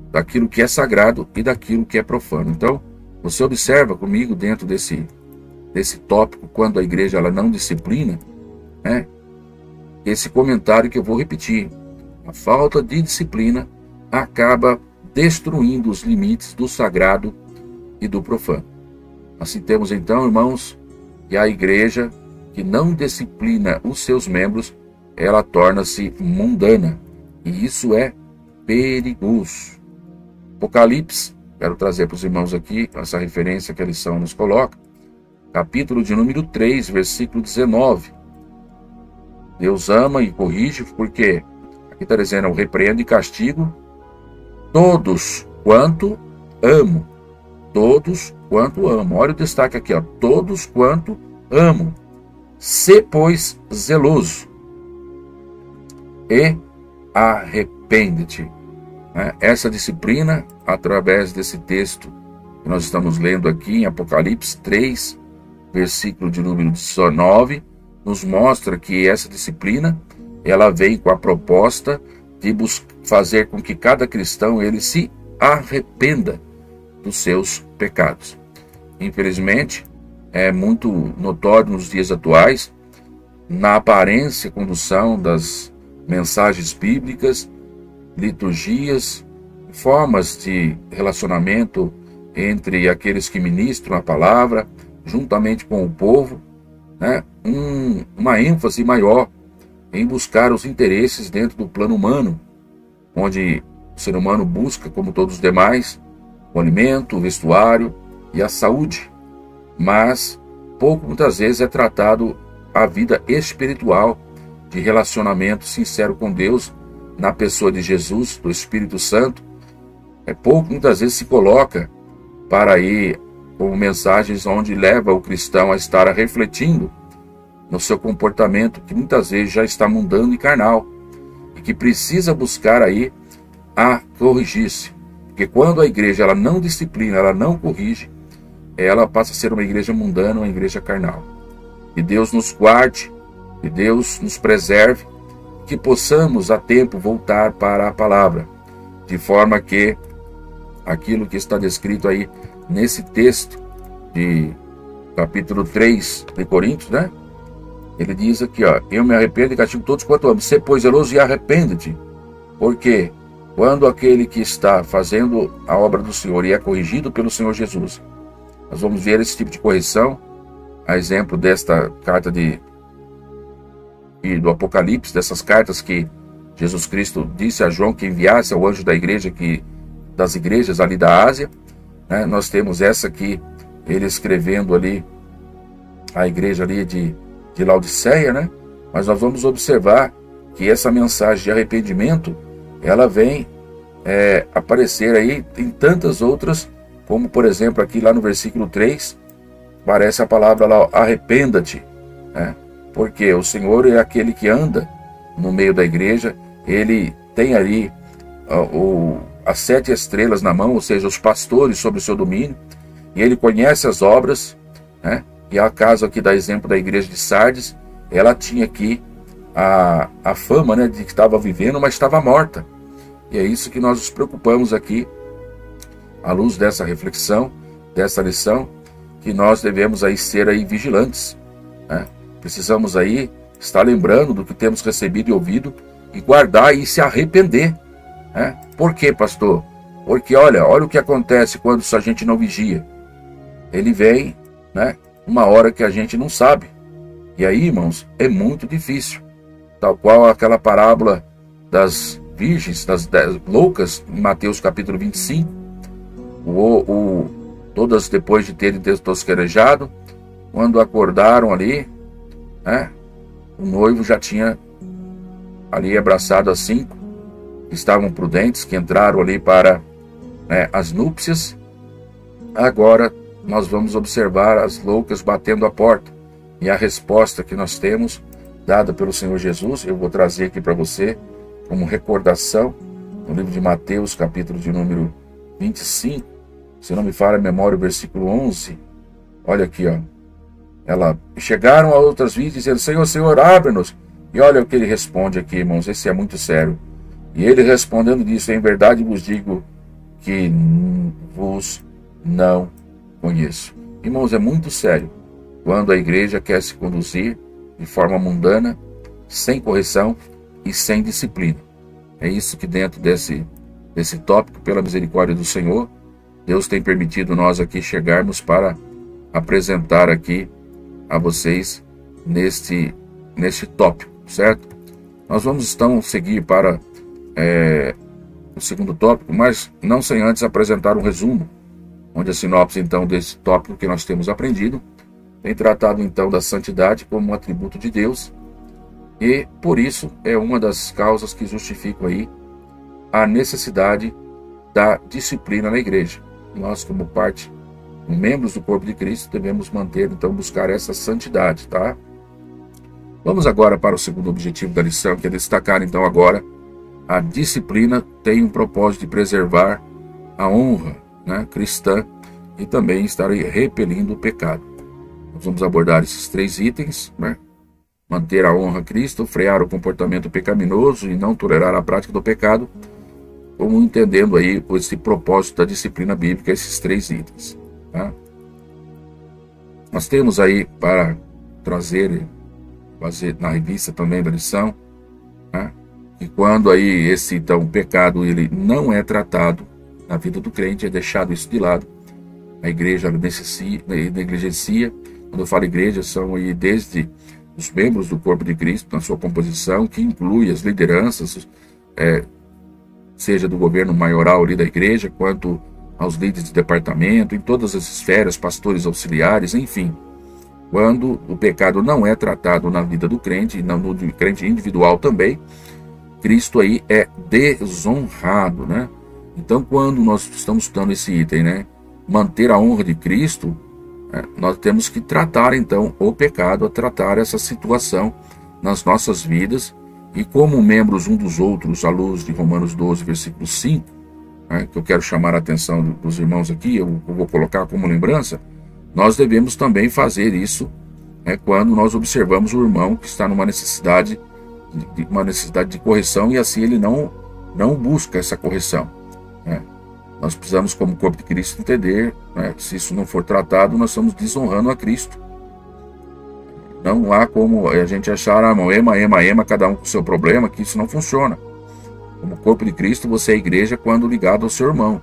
[SPEAKER 1] Daquilo que é sagrado e daquilo que é profano. Então, você observa comigo dentro desse tópico, quando a igreja ela não disciplina, esse comentário que eu vou repetir: a falta de disciplina acaba destruindo os limites do sagrado e do profano. Assim temos então, irmãos, que a igreja que não disciplina os seus membros, ela torna-se mundana, e isso é perigoso. Apocalipse, quero trazer para os irmãos aqui essa referência que a lição nos coloca, capítulo de número 3, versículo 19. Deus ama e corrige, porque aqui está dizendo: eu repreendo e castigo todos quanto amo. Todos quanto amo. Olha o destaque aqui, todos quanto amo. Se, pois, zeloso e arrepende-te. Essa disciplina, através desse texto que nós estamos lendo aqui em Apocalipse 3, versículo de número 19, nos mostra que essa disciplina, ela vem com a proposta de fazer com que cada cristão ele se arrependa dos seus pecados. Infelizmente, é muito notório nos dias atuais, na aparência condução das mensagens bíblicas, liturgias, formas de relacionamento entre aqueles que ministram a palavra, juntamente com o povo, uma ênfase maior em buscar os interesses dentro do plano humano, onde o ser humano busca, como todos os demais, o alimento, o vestuário e a saúde, mas muitas vezes é tratado a vida espiritual de relacionamento sincero com Deus na pessoa de Jesus, do Espírito Santo. Muitas vezes se coloca para ir como mensagens onde leva o cristão a estar refletindo no seu comportamento, que muitas vezes já está mundano e carnal, e que precisa buscar aí a corrigir-se. Porque quando a igreja ela não disciplina, ela não corrige, ela passa a ser uma igreja mundana, uma igreja carnal. Que Deus nos guarde, que Deus nos preserve, que possamos a tempo voltar para a palavra, de forma que aquilo que está descrito aí nesse texto de capítulo 3 de Coríntios, ele diz aqui, eu me arrependo e castigo todos quanto amo. Sê, pois, zeloso e arrepende-te, porque quando aquele que está fazendo a obra do Senhor e é corrigido pelo Senhor Jesus, nós vamos ver esse tipo de correção, a exemplo desta carta do Apocalipse, dessas cartas que Jesus Cristo disse a João que enviasse ao anjo da igreja, das igrejas ali da Ásia. Nós temos essa aqui, ele escrevendo ali a igreja ali de Laodiceia, mas nós vamos observar que essa mensagem de arrependimento, ela vem aparecer aí em tantas outras, como por exemplo aqui lá no versículo 3, aparece a palavra lá, arrependa-te, porque o Senhor é aquele que anda no meio da igreja, ele tem ali as 7 estrelas na mão, ou seja, os pastores sobre o seu domínio, e ele conhece as obras, e a caso aqui da exemplo da igreja de Sardes, ela tinha aqui a fama de que estava vivendo, mas estava morta. E é isso que nós nos preocupamos aqui, à luz dessa reflexão, dessa lição, que nós devemos aí ser aí vigilantes. Precisamos aí estar lembrando do que temos recebido e ouvido e guardar e se arrepender. Por quê, pastor? Porque olha o que acontece quando a gente não vigia. Ele vem, uma hora que a gente não sabe. E aí, irmãos, é muito difícil. Tal qual aquela parábola das virgens, das 10 loucas, em Mateus capítulo 25. Todas depois de terem tosquerejado, quando acordaram ali, o noivo já tinha ali abraçado as 5 que estavam prudentes, que entraram ali para as núpcias. Agora nós vamos observar as loucas batendo a porta. E a resposta que nós temos, dada pelo Senhor Jesus, eu vou trazer aqui para você, como recordação, no livro de Mateus, capítulo de número 25, se não me falha a memória, o versículo 11, olha aqui, chegaram a outras virgens dizendo, Senhor, Senhor, abre-nos. E olha o que ele responde aqui, irmãos, esse é muito sério. E ele respondendo disse, em verdade vos digo que vos não conheço. Irmãos, é muito sério quando a igreja quer se conduzir de forma mundana, sem correção e sem disciplina. É isso que dentro desse tópico, pela misericórdia do Senhor, Deus tem permitido nós aqui chegarmos para apresentar aqui a vocês neste tópico, certo? Nós vamos então seguir para o segundo tópico, mas não sem antes apresentar um resumo, onde a sinopse então desse tópico que nós temos aprendido tem tratado então da santidade como um atributo de Deus, e por isso é uma das causas que justificam aí a necessidade da disciplina na igreja. Nós, como membros do corpo de Cristo, devemos manter, então, buscar essa santidade, tá? Vamos agora para o segundo objetivo da lição, que é destacar, então, agora a disciplina tem um propósito de preservar a honra, né, cristã, e também estar repelindo o pecado. Nós vamos abordar esses 3 itens, né? Manter a honra a Cristo, frear o comportamento pecaminoso e não tolerar a prática do pecado, como entendendo aí esse propósito da disciplina bíblica, esses 3 itens. Tá? Nós temos aí para trazer, fazer na revista também da lição, tá? E quando aí esse então pecado ele não é tratado na vida do crente, é deixado isso de lado, a igreja negligencia. Quando eu falo igreja, são aí desde os membros do corpo de Cristo na sua composição, que inclui as lideranças, seja do governo maioral ali da igreja, quanto aos líderes de departamento, em todas as esferas, pastores auxiliares, enfim. Quando o pecado não é tratado na vida do crente, e no crente individual também, Cristo aí é desonrado, né? Então, quando nós estamos estudando esse item, né, manter a honra de Cristo, nós temos que tratar então o pecado, tratar essa situação nas nossas vidas, e como membros um dos outros, à luz de Romanos 12, versículo 5, que eu quero chamar a atenção dos irmãos aqui, eu vou colocar como lembrança, nós devemos também fazer isso quando nós observamos o irmão que está numa necessidade de correção, e assim ele não busca essa correção. Nós precisamos, como corpo de Cristo, entender, se isso não for tratado, nós estamos desonrando a Cristo. Não há como a gente achar, ema, cada um com o seu problema, que isso não funciona. Como corpo de Cristo, você é a igreja quando ligado ao seu irmão.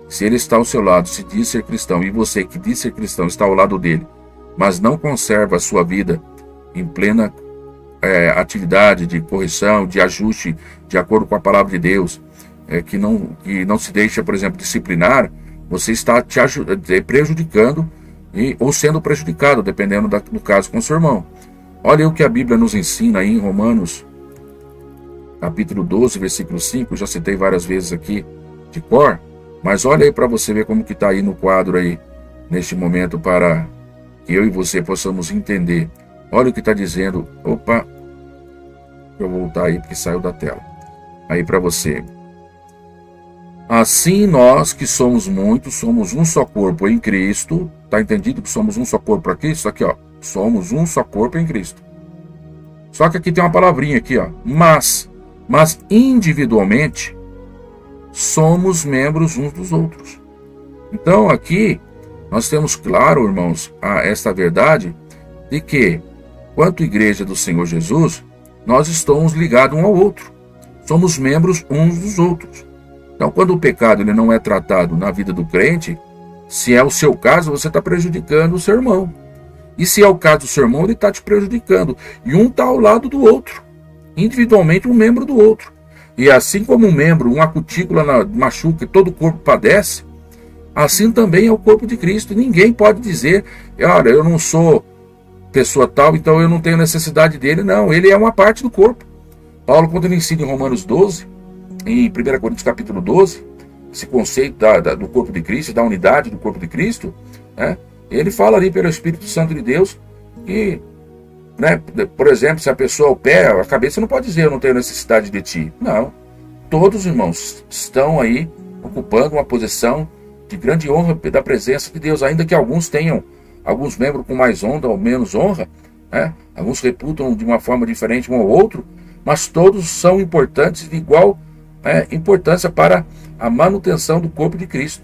[SPEAKER 1] Se ele está ao seu lado, se diz ser cristão, e você que diz ser cristão está ao lado dele, mas não conserva a sua vida em plena atividade de correção, de ajuste, de acordo com a palavra de Deus, que não se deixa, por exemplo, disciplinar, você está prejudicando ou sendo prejudicado, dependendo do caso com seu irmão. Olha o que a Bíblia nos ensina aí em Romanos, capítulo 12, versículo 5, já citei várias vezes aqui de cor, mas olha aí para você ver como que está aí no quadro aí, neste momento, para que eu e você possamos entender. Olha o que está dizendo, opa, eu vou voltar aí porque saiu da tela, aí para você. Assim nós que somos muitos, somos um só corpo em Cristo. Está entendido que somos um só corpo para Cristo? Aqui, ó, somos um só corpo em Cristo. Só que aqui tem uma palavrinha aqui, ó, mas individualmente somos membros uns dos outros. Então aqui nós temos claro, irmãos, esta verdade de que, quanto igreja do Senhor Jesus, nós estamos ligados um ao outro. Somos membros uns dos outros. Então, quando o pecado ele não é tratado na vida do crente, se é o seu caso, você está prejudicando o seu irmão. E se é o caso do seu irmão, ele está te prejudicando. E um está ao lado do outro. Individualmente, um membro do outro. E assim como um membro, uma cutícula machuca e todo o corpo padece, assim também é o corpo de Cristo. E ninguém pode dizer, olha, eu não sou pessoa tal, então eu não tenho necessidade dele. Não, ele é uma parte do corpo. Paulo, quando ele ensina em Romanos 12, em 1 Coríntios capítulo 12, esse conceito do corpo de Cristo, da unidade do corpo de Cristo, ele fala ali pelo Espírito Santo de Deus que, por exemplo, se a pessoa o pé, a cabeça não pode dizer eu não tenho necessidade de ti. Não. Todos os irmãos estão aí ocupando uma posição de grande honra da presença de Deus, ainda que alguns tenham, alguns membros com mais honra ou menos honra, alguns reputam de uma forma diferente um ao outro, mas todos são importantes de igual importância para a manutenção do corpo de Cristo.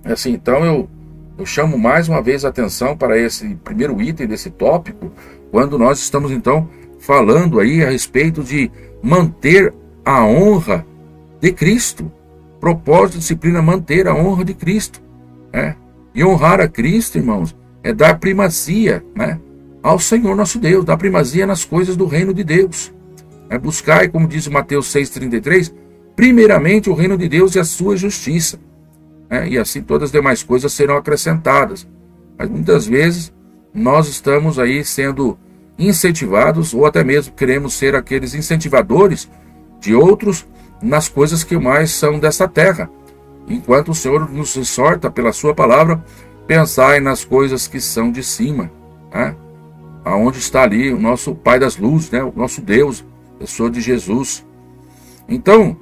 [SPEAKER 1] Assim, então eu chamo mais uma vez a atenção para esse primeiro item desse tópico, quando nós estamos então falando aí a respeito de manter a honra de Cristo. Propósito de disciplina, manter a honra de Cristo. E honrar a Cristo, irmãos, é dar primazia ao Senhor nosso Deus, dar primazia nas coisas do reino de Deus. Buscar, como diz Mateus 6,33, primeiramente o reino de Deus e a sua justiça. E assim todas as demais coisas serão acrescentadas. Mas muitas vezes nós estamos aí sendo incentivados, ou até mesmo queremos ser aqueles incentivadores de outros nas coisas que mais são desta terra. Enquanto o Senhor nos exorta pela sua palavra, pensai nas coisas que são de cima. Aonde está ali o nosso Pai das Luzes, o nosso Deus, pessoa de Jesus. Então,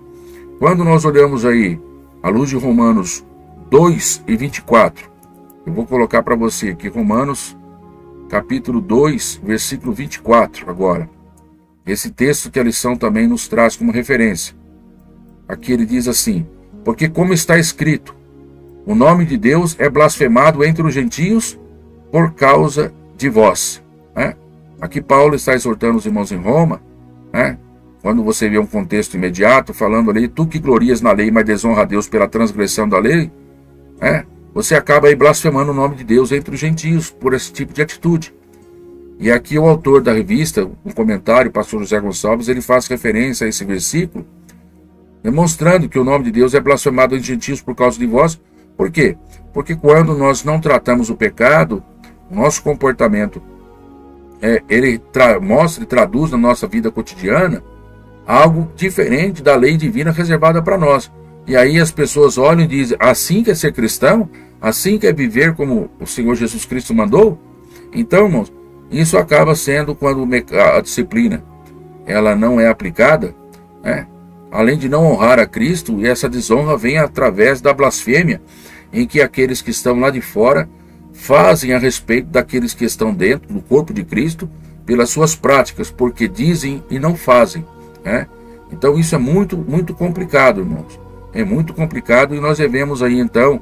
[SPEAKER 1] quando nós olhamos aí, à luz de Romanos 2:24, eu vou colocar para você aqui Romanos capítulo 2, versículo 24 agora. Esse texto que a lição também nos traz como referência. Aqui ele diz assim: porque como está escrito, o nome de Deus é blasfemado entre os gentios por causa de vós. Aqui Paulo está exortando os irmãos em Roma, quando você vê um contexto imediato, falando ali, tu que glorias na lei, mas desonra a Deus pela transgressão da lei, você acaba aí blasfemando o nome de Deus entre os gentios por esse tipo de atitude. E aqui o autor da revista, um comentário, o pastor José Gonçalves, ele faz referência a esse versículo, demonstrando que o nome de Deus é blasfemado entre os gentios por causa de vós. Por quê? Porque quando nós não tratamos o pecado, o nosso comportamento, ele mostra e traduz na nossa vida cotidiana algo diferente da lei divina reservada para nós. E aí as pessoas olham e dizem, assim que é ser cristão? Assim que é viver como o Senhor Jesus Cristo mandou? Então, irmãos, isso acaba sendo quando a disciplina ela não é aplicada, além de não honrar a Cristo, e essa desonra vem através da blasfêmia, em que aqueles que estão lá de fora fazem a respeito daqueles que estão dentro do corpo de Cristo pelas suas práticas, porque dizem e não fazem. Então isso é muito, muito complicado, irmãos. É muito complicado e nós devemos aí então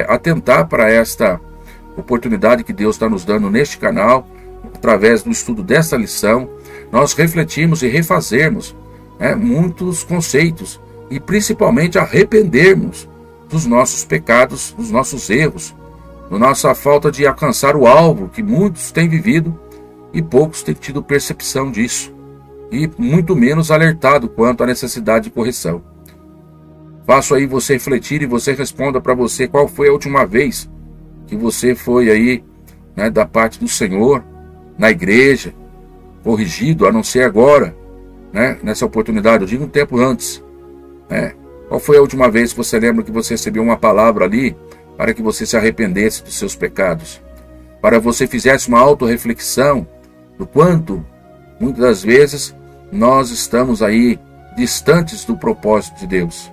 [SPEAKER 1] atentar para esta oportunidade que Deus está nos dando neste canal, através do estudo desta lição, nós refletirmos e refazermos muitos conceitos e principalmente arrependermos dos nossos pecados, dos nossos erros, da nossa falta de alcançar o alvo que muitos têm vivido e poucos têm tido percepção disso, e muito menos alertado quanto à necessidade de correção. Faço aí você refletir e você responda para você qual foi a última vez que você foi aí, da parte do Senhor, na igreja, corrigido, a não ser agora, nessa oportunidade, eu digo um tempo antes. Qual foi a última vez que você lembra que você recebeu uma palavra ali para que você se arrependesse dos seus pecados? Para que você fizesse uma autorreflexão do quanto, muitas das vezes, nós estamos aí distantes do propósito de Deus.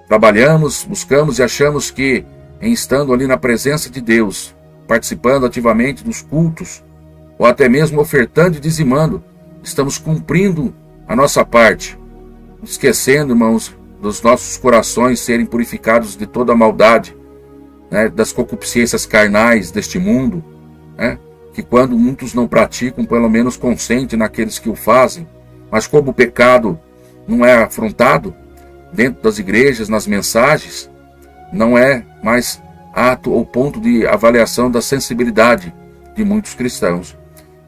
[SPEAKER 1] Trabalhamos, buscamos e achamos que, em estando ali na presença de Deus, participando ativamente dos cultos, ou até mesmo ofertando e dizimando, estamos cumprindo a nossa parte, esquecendo, irmãos, dos nossos corações serem purificados de toda a maldade, das concupiscências carnais deste mundo, que quando muitos não praticam, pelo menos consentem naqueles que o fazem, mas como o pecado não é afrontado dentro das igrejas, nas mensagens, não é mais ato ou ponto de avaliação da sensibilidade de muitos cristãos.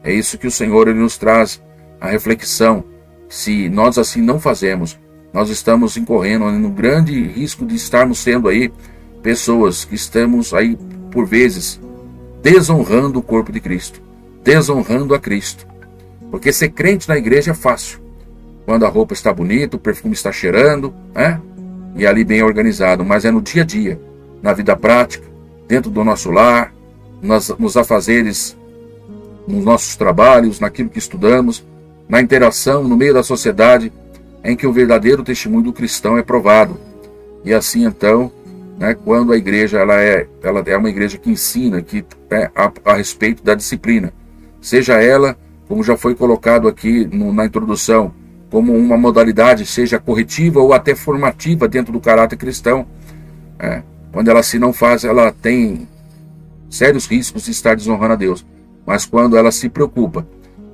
[SPEAKER 1] É isso que o Senhor ele nos traz a reflexão. Se nós assim não fazemos, nós estamos incorrendo no grande risco de estarmos sendo aí pessoas que estamos aí, por vezes, desonrando o corpo de Cristo, desonrando a Cristo. Porque ser crente na igreja é fácil. Quando a roupa está bonita, o perfume está cheirando, e ali bem organizado, mas é no dia a dia, na vida prática, dentro do nosso lar, nos afazeres, nos nossos trabalhos, naquilo que estudamos, na interação, no meio da sociedade, em que o verdadeiro testemunho do cristão é provado. E assim então, quando a igreja ela é uma igreja que ensina que a respeito da disciplina, seja ela, como já foi colocado aqui na introdução, como uma modalidade, seja corretiva ou até formativa dentro do caráter cristão, quando ela se não faz, ela tem sérios riscos de estar desonrando a Deus. Mas quando ela se preocupa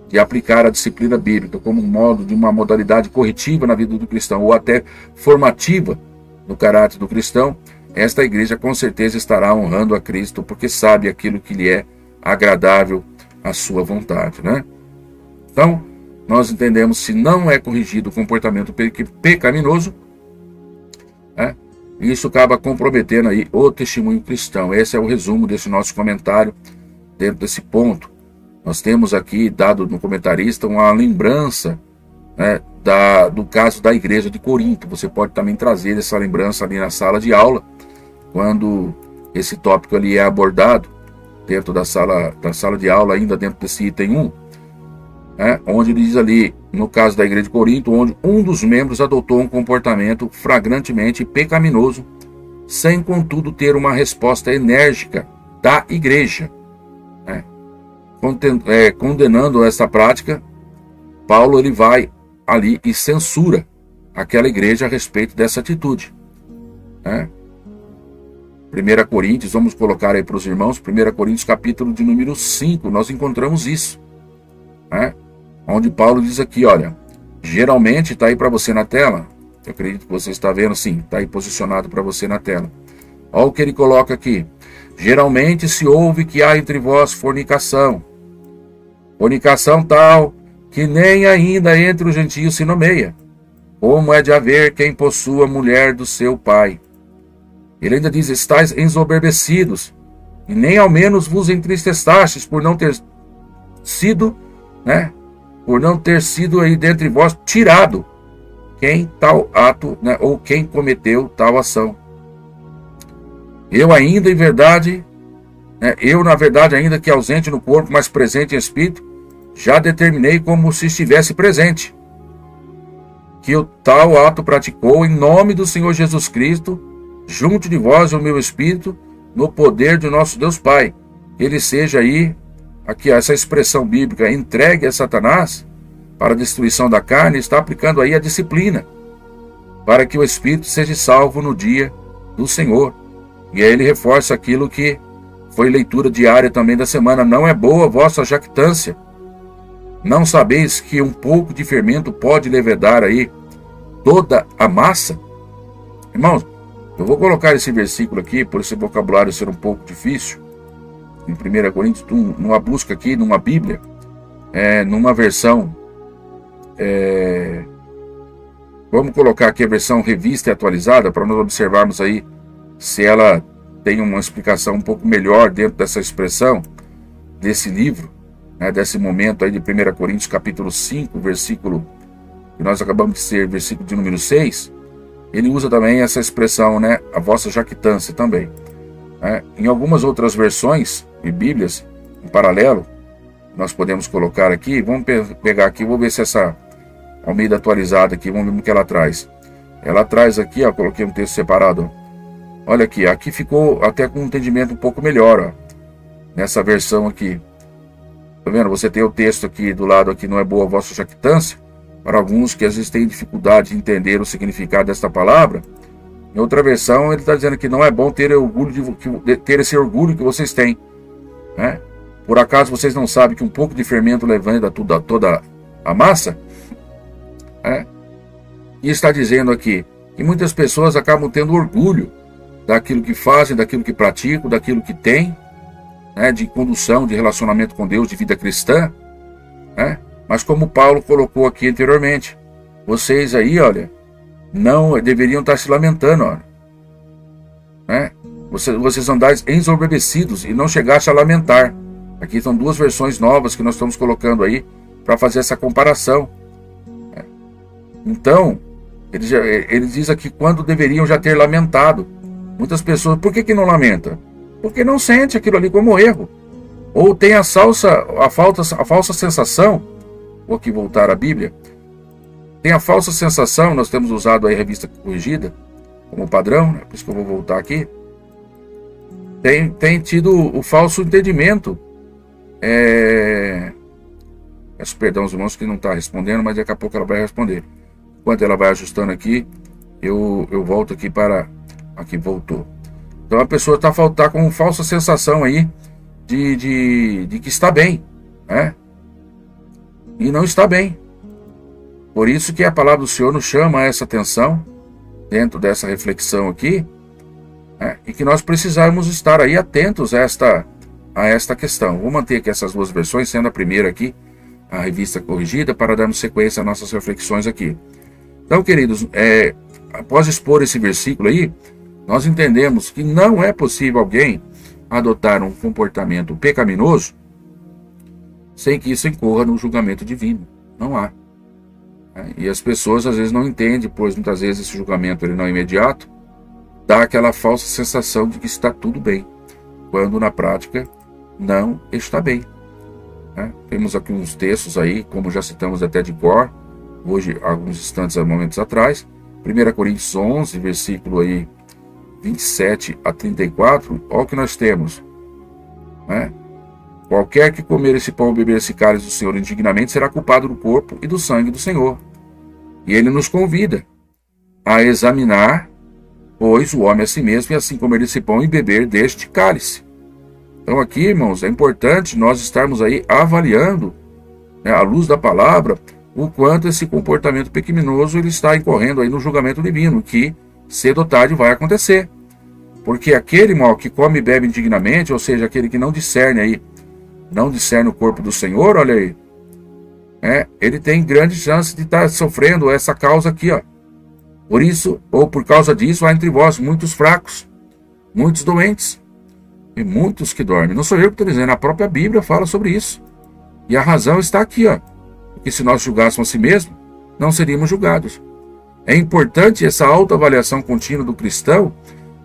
[SPEAKER 1] de aplicar a disciplina bíblica como um modo de uma modalidade corretiva na vida do cristão ou até formativa no caráter do cristão, esta igreja com certeza estará honrando a Cristo, porque sabe aquilo que lhe é agradável à sua vontade, Então, nós entendemos, se não é corrigido o comportamento pecaminoso, isso acaba comprometendo aí o testemunho cristão. Esse é o resumo desse nosso comentário dentro desse ponto. Nós temos aqui, dado no comentarista, uma lembrança do caso da igreja de Corinto. Você pode também trazer essa lembrança ali na sala de aula, quando esse tópico ali é abordado dentro da sala de aula, ainda dentro desse item 1. onde ele diz ali, no caso da igreja de Corinto, onde um dos membros adotou um comportamento flagrantemente pecaminoso, sem contudo ter uma resposta enérgica da igreja, condenando essa prática. Paulo ele vai ali e censura aquela igreja a respeito dessa atitude. 1 Coríntios, vamos colocar aí para os irmãos, 1 Coríntios capítulo de número 5, nós encontramos isso. Onde Paulo diz aqui, olha, geralmente está aí para você na tela, eu acredito que você está vendo, sim, está aí posicionado para você na tela. Olha o que ele coloca aqui. Geralmente se ouve que há entre vós fornicação tal, que nem ainda entre os gentios se nomeia, como é de haver quem possua a mulher do seu pai. Ele ainda diz, estáis ensoberbecidos, e nem ao menos vos entristecastes por não ter sido, aí dentre vós tirado quem tal ato, ou quem cometeu tal ação. Eu na verdade, ainda que ausente no corpo, mas presente em espírito, já determinei como se estivesse presente, que o tal ato praticou em nome do Senhor Jesus Cristo, junto de vós o meu espírito, no poder de nosso Deus Pai. Ele seja aí, aqui essa expressão bíblica, entregue a Satanás para a destruição da carne, está aplicando aí a disciplina, para que o espírito seja salvo no dia do Senhor. E aí ele reforça aquilo que foi leitura diária também da semana. Não é boa a vossa jactância. Não sabeis que um pouco de fermento pode levedar aí toda a massa? Irmãos, eu vou colocar esse versículo aqui, por esse vocabulário ser um pouco difícil, em 1 Coríntios, numa busca aqui, numa Bíblia, numa versão, vamos colocar aqui a versão revista e atualizada, para nós observarmos aí se ela tem uma explicação um pouco melhor dentro dessa expressão, desse livro, desse momento aí de 1 Coríntios capítulo 5, versículo, que nós acabamos de ser, versículo de número 6, ele usa também essa expressão, a vossa jactância também. Em algumas outras versões e bíblias, em paralelo, nós podemos colocar aqui, vamos pegar aqui, vou ver se essa Almeida atualizada aqui, vamos ver o que ela traz. Ela traz aqui, coloquei um texto separado, olha aqui ficou até com um entendimento um pouco melhor, nessa versão aqui. Tá vendo? Você tem o texto aqui do lado, aqui não é boa a vossa jactância, para alguns que às vezes têm dificuldade de entender o significado desta palavra. Em outra versão, ele está dizendo que não é bom ter esse orgulho que vocês têm. Por acaso vocês não sabem que um pouco de fermento levanta toda a massa? E está dizendo aqui que muitas pessoas acabam tendo orgulho daquilo que fazem, daquilo que praticam, daquilo que têm, de condução, de relacionamento com Deus, de vida cristã. Mas como Paulo colocou aqui anteriormente, vocês aí, olha, não deveriam estar se lamentando, Vocês andais ensoberbecidos e não chegaste a lamentar. Aqui são duas versões novas que nós estamos colocando aí para fazer essa comparação. Então, ele diz aqui quando deveriam já ter lamentado. Muitas pessoas, por que não lamenta? Porque não sente aquilo ali como erro. Ou tem a falsa sensação, vou aqui voltar à Bíblia, tem a falsa sensação, nós temos usado aí a revista corrigida como padrão, por isso que eu vou voltar aqui, tem tido o falso entendimento. Peço perdão aos irmãos que não está respondendo, mas daqui a pouco ela vai responder. Enquanto ela vai ajustando aqui, eu volto aqui para... Aqui, voltou. Então a pessoa está com falsa sensação aí de que está bem, e não está bem. Por isso que a palavra do Senhor nos chama a essa atenção, dentro dessa reflexão aqui, e que nós precisamos estar aí atentos a esta questão. Vou manter aqui essas duas versões, sendo a primeira aqui, a revista corrigida, para darmos sequência às nossas reflexões aqui. Então, queridos, após expor esse versículo aí, nós entendemos que não é possível alguém adotar um comportamento pecaminoso sem que isso incorra no julgamento divino. Não há. E as pessoas às vezes não entendem, pois muitas vezes esse julgamento ele não é imediato, dá aquela falsa sensação de que está tudo bem, quando na prática não está bem. né? Temos aqui uns textos aí, como já citamos até de cor, hoje, alguns instantes, há momentos atrás. 1 Coríntios 11, versículo aí 27 a 34, olha o que nós temos, né? Qualquer que comer esse pão ou beber esse cálice do Senhor indignamente será culpado do corpo e do sangue do Senhor. E ele nos convida a examinar, pois, o homem a si mesmo, e assim comer esse pão e beber deste cálice. Então aqui, irmãos, é importante nós estarmos aí avaliando, né, à luz da palavra, o quanto esse comportamento pecaminoso ele está incorrendo aí no julgamento divino, que cedo ou tarde vai acontecer. Porque aquele, irmão, que come e bebe indignamente, ou seja, aquele que não discerne o corpo do Senhor, olha aí, ele tem grande chance de estar sofrendo essa causa aqui, ó. Por isso, ou por causa disso, há entre vós muitos fracos, muitos doentes e muitos que dormem. Não sou eu que estou dizendo, a própria Bíblia fala sobre isso. E a razão está aqui, ó. Porque se nós julgássemos a si mesmos, não seríamos julgados. É importante essa autoavaliação contínua do cristão,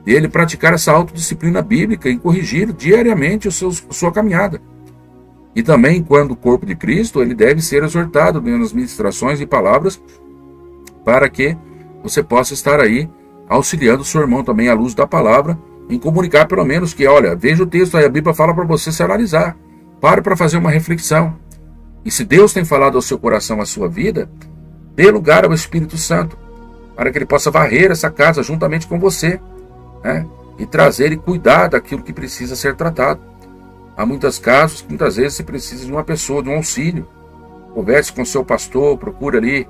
[SPEAKER 1] de ele praticar essa autodisciplina bíblica e corrigir diariamente a sua caminhada. E também, quando o corpo de Cristo, ele deve ser exortado nas ministrações e palavras para que você possa estar aí auxiliando o seu irmão também à luz da palavra, em comunicar pelo menos que, olha, veja o texto aí, a Bíblia fala para você se analisar. Pare para fazer uma reflexão. E se Deus tem falado ao seu coração, à sua vida, dê lugar ao Espírito Santo, para que ele possa varrer essa casa juntamente com você, né? E trazer e cuidar daquilo que precisa ser tratado. Há muitos casos que muitas vezes você precisa de uma pessoa, de um auxílio. Converse com o seu pastor, procure ali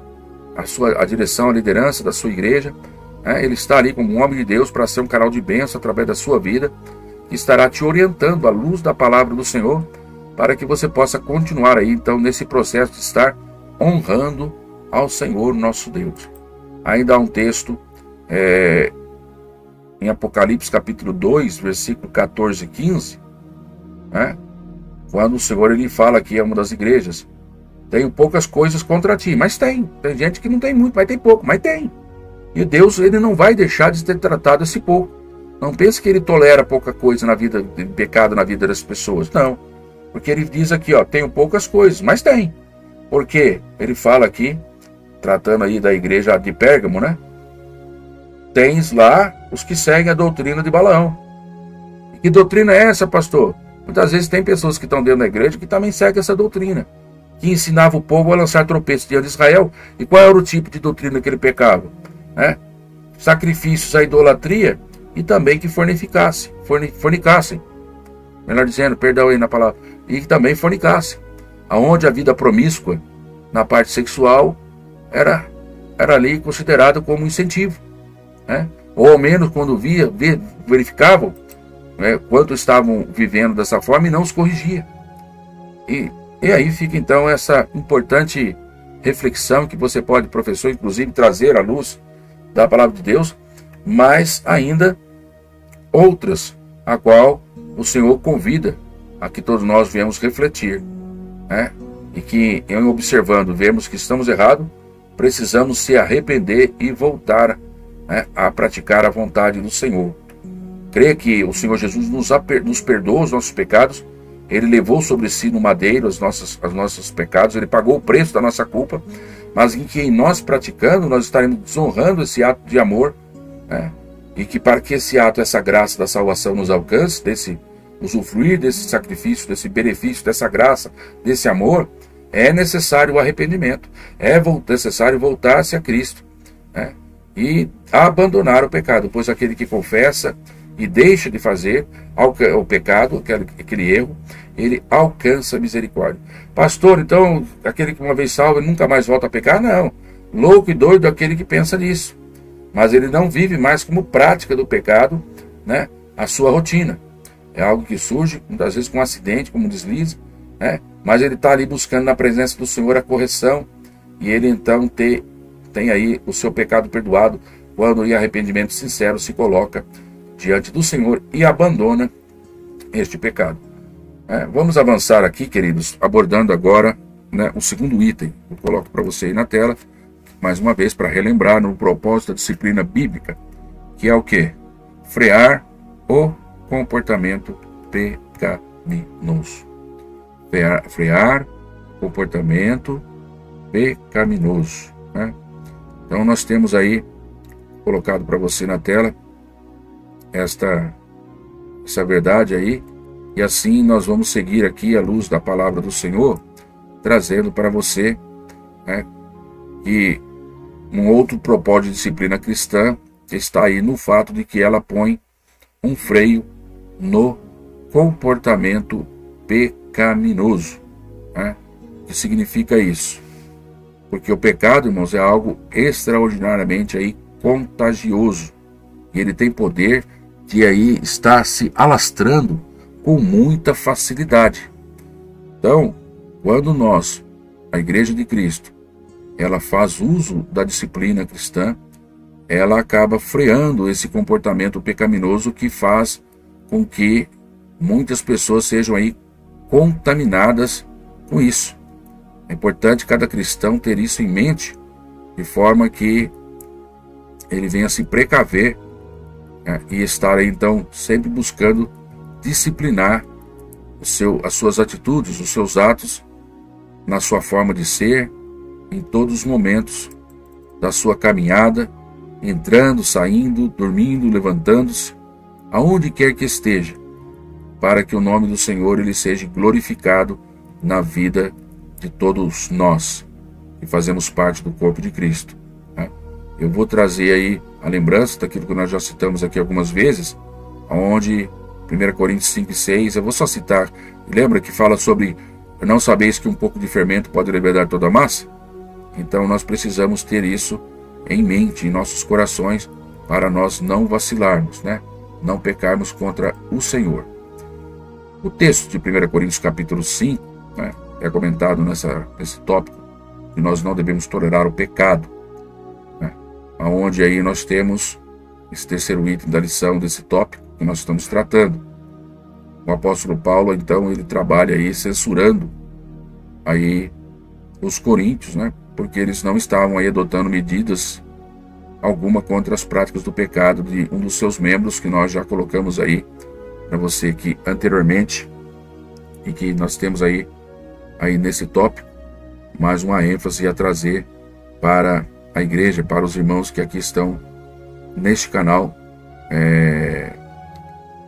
[SPEAKER 1] a direção, a liderança da sua igreja. Ele está ali como um homem de Deus para ser um canal de bênção através da sua vida, que estará te orientando à luz da palavra do Senhor, para que você possa continuar aí, então, nesse processo de estar honrando ao Senhor nosso Deus. Ainda há um texto em Apocalipse capítulo 2, versículo 14 e 15, quando o Senhor ele fala aqui a uma das igrejas: tenho poucas coisas contra ti, mas tem gente que não tem muito, mas tem pouco, mas tem. E Deus ele não vai deixar de ter tratado esse pouco. Não pense que ele tolera pouca coisa na vida, pecado na vida das pessoas, não. Porque ele diz aqui, ó, tenho poucas coisas, mas tem. Porque ele fala aqui, tratando aí da igreja de Pérgamo, né? Tens lá os que seguem a doutrina de Balaão. E que doutrina é essa, pastor? Muitas vezes tem pessoas que estão dentro da igreja que também seguem essa doutrina, que ensinava o povo a lançar tropeços diante de Israel. E qual era o tipo de doutrina que ele pecava? Sacrifícios à idolatria e também que fornicassem. Melhor dizendo, perdão aí na palavra, e que também fornicassem. Aonde a vida promíscua na parte sexual era ali considerada como um incentivo, ou ao menos quando verificavam quanto estavam vivendo dessa forma e não os corrigia. E aí fica então essa importante reflexão que você pode, professor, inclusive trazer à luz da palavra de Deus, mas ainda outras a qual o Senhor convida a que todos nós viemos refletir, e que, em observando, vemos que estamos errados, precisamos se arrepender e voltar a praticar a vontade do Senhor. Creia que o Senhor Jesus nos perdoou os nossos pecados, Ele levou sobre si no madeiro os nossos pecados, Ele pagou o preço da nossa culpa, mas em que nós praticando, nós estaremos desonrando esse ato de amor, e que para que esse ato, essa graça da salvação nos alcance, usufruir desse sacrifício, desse benefício, dessa graça, desse amor, é necessário o arrependimento, é necessário voltar-se a Cristo, e abandonar o pecado, pois aquele que confessa e deixa de fazer o pecado, aquele erro, ele alcança a misericórdia. Pastor, então, aquele que uma vez salvo, ele nunca mais volta a pecar? Não. Louco e doido aquele que pensa nisso. Mas ele não vive mais como prática do pecado, a sua rotina. É algo que surge, muitas vezes com um acidente, como um deslize, mas ele está ali buscando na presença do Senhor a correção, e ele então tem aí o seu pecado perdoado, quando em arrependimento sincero se coloca diante do Senhor e abandona este pecado. Vamos avançar aqui, queridos, abordando agora o segundo item. Eu coloco para você aí na tela, mais uma vez, para relembrar no propósito da disciplina bíblica, que é o quê? Frear o comportamento pecaminoso. frear comportamento pecaminoso, né? Então nós temos aí colocado para você na tela essa verdade aí, e assim nós vamos seguir aqui à luz da palavra do Senhor, trazendo para você, né, que um outro propósito de disciplina cristã está aí no fato de que ela põe um freio no comportamento pecaminoso, né? O que significa isso? Porque o pecado, irmãos, é algo extraordinariamente aí contagioso, e ele tem poder de aí estar se alastrando com muita facilidade. Então, quando nós, a Igreja de Cristo, ela faz uso da disciplina cristã, ela acaba freando esse comportamento pecaminoso que faz com que muitas pessoas sejam aí contaminadas com isso. É importante cada cristão ter isso em mente, de forma que ele venha se precaver, né, e estar aí, então sempre buscando disciplinar as suas atitudes, os seus atos, na sua forma de ser, em todos os momentos da sua caminhada, entrando, saindo, dormindo, levantando-se, aonde quer que esteja, para que o nome do Senhor ele seja glorificado na vida de todos nós que fazemos parte do corpo de Cristo, né? Eu vou trazer aí a lembrança daquilo que nós já citamos aqui algumas vezes, onde 1 Coríntios 5 e 6, eu vou só citar, lembra que fala sobre não sabeis que um pouco de fermento pode levedar toda a massa? Então nós precisamos ter isso em mente, em nossos corações, para nós não vacilarmos, né? Não pecarmos contra o Senhor. O texto de 1 Coríntios capítulo 5, né, é comentado nesse tópico, que nós não devemos tolerar o pecado, né? Onde aí nós temos esse terceiro item da lição desse tópico que nós estamos tratando. O apóstolo Paulo, então, ele trabalha aí censurando aí os coríntios, né? Porque eles não estavam aí adotando medidas alguma contra as práticas do pecado de um dos seus membros, que nós já colocamos aí para você aqui anteriormente, e que nós temos aí nesse tópico mais uma ênfase a trazer para a igreja, para os irmãos que aqui estão neste canal,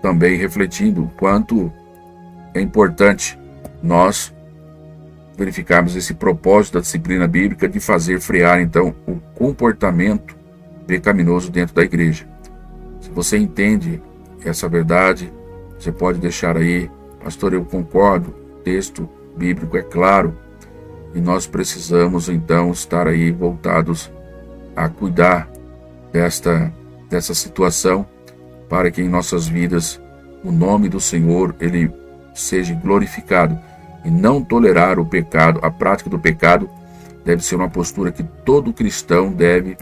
[SPEAKER 1] também refletindo o quanto é importante nós verificarmos esse propósito da disciplina bíblica de fazer frear, então, o comportamento pecaminoso dentro da igreja. Se você entende essa verdade, você pode deixar aí, pastor, eu concordo, o texto bíblico é claro, e nós precisamos, então, estar aí voltados a cuidar dessa situação, para que em nossas vidas o nome do Senhor ele seja glorificado, e não tolerar o pecado. A prática do pecado deve ser uma postura que todo cristão deve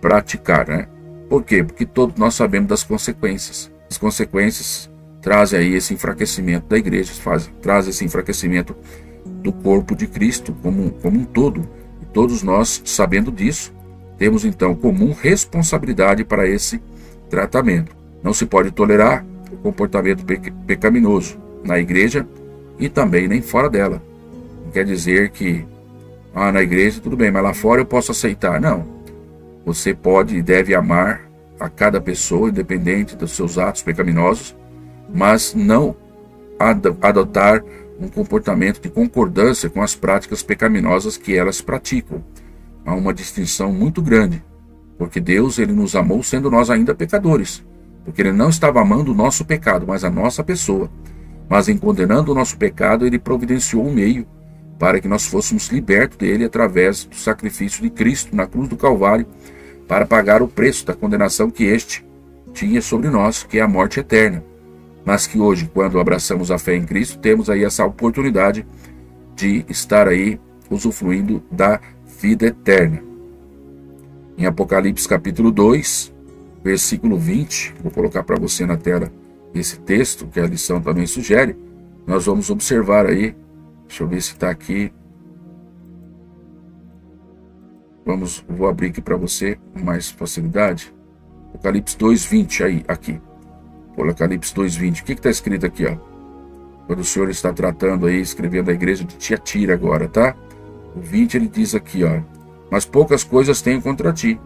[SPEAKER 1] praticar, né? Por quê? Porque todos nós sabemos das consequências. As consequências trazem aí esse enfraquecimento da igreja, trazem esse enfraquecimento do corpo de Cristo como um todo. E todos nós, sabendo disso, temos então comum responsabilidade para esse tratamento. Não se pode tolerar o comportamento pecaminoso na igreja e também nem fora dela. Não quer dizer que na igreja tudo bem, mas lá fora eu posso aceitar. Não. Você pode e deve amar a cada pessoa, independente dos seus atos pecaminosos, mas não adotar um comportamento de concordância com as práticas pecaminosas que elas praticam. Há uma distinção muito grande, porque Deus ele nos amou sendo nós ainda pecadores, porque Ele não estava amando o nosso pecado, mas a nossa pessoa. Mas em condenando o nosso pecado, Ele providenciou um meio para que nós fôssemos libertos dele através do sacrifício de Cristo na cruz do Calvário, para pagar o preço da condenação que este tinha sobre nós, que é a morte eterna. Mas que hoje, quando abraçamos a fé em Cristo, temos aí essa oportunidade de estar aí usufruindo da vida eterna. Em Apocalipse capítulo 2, versículo 20, vou colocar para você na tela esse texto, que a lição também sugere. Nós vamos observar aí, deixa eu ver se está aqui. Vou abrir aqui para você com mais facilidade. Apocalipse 2:20, aqui. Apocalipse 2:20. O que está escrito aqui, ó? quando o Senhor está tratando aí, escrevendo a igreja de Tiatira agora, tá? O 20 ele diz aqui, ó: mas poucas coisas tenho contra ti,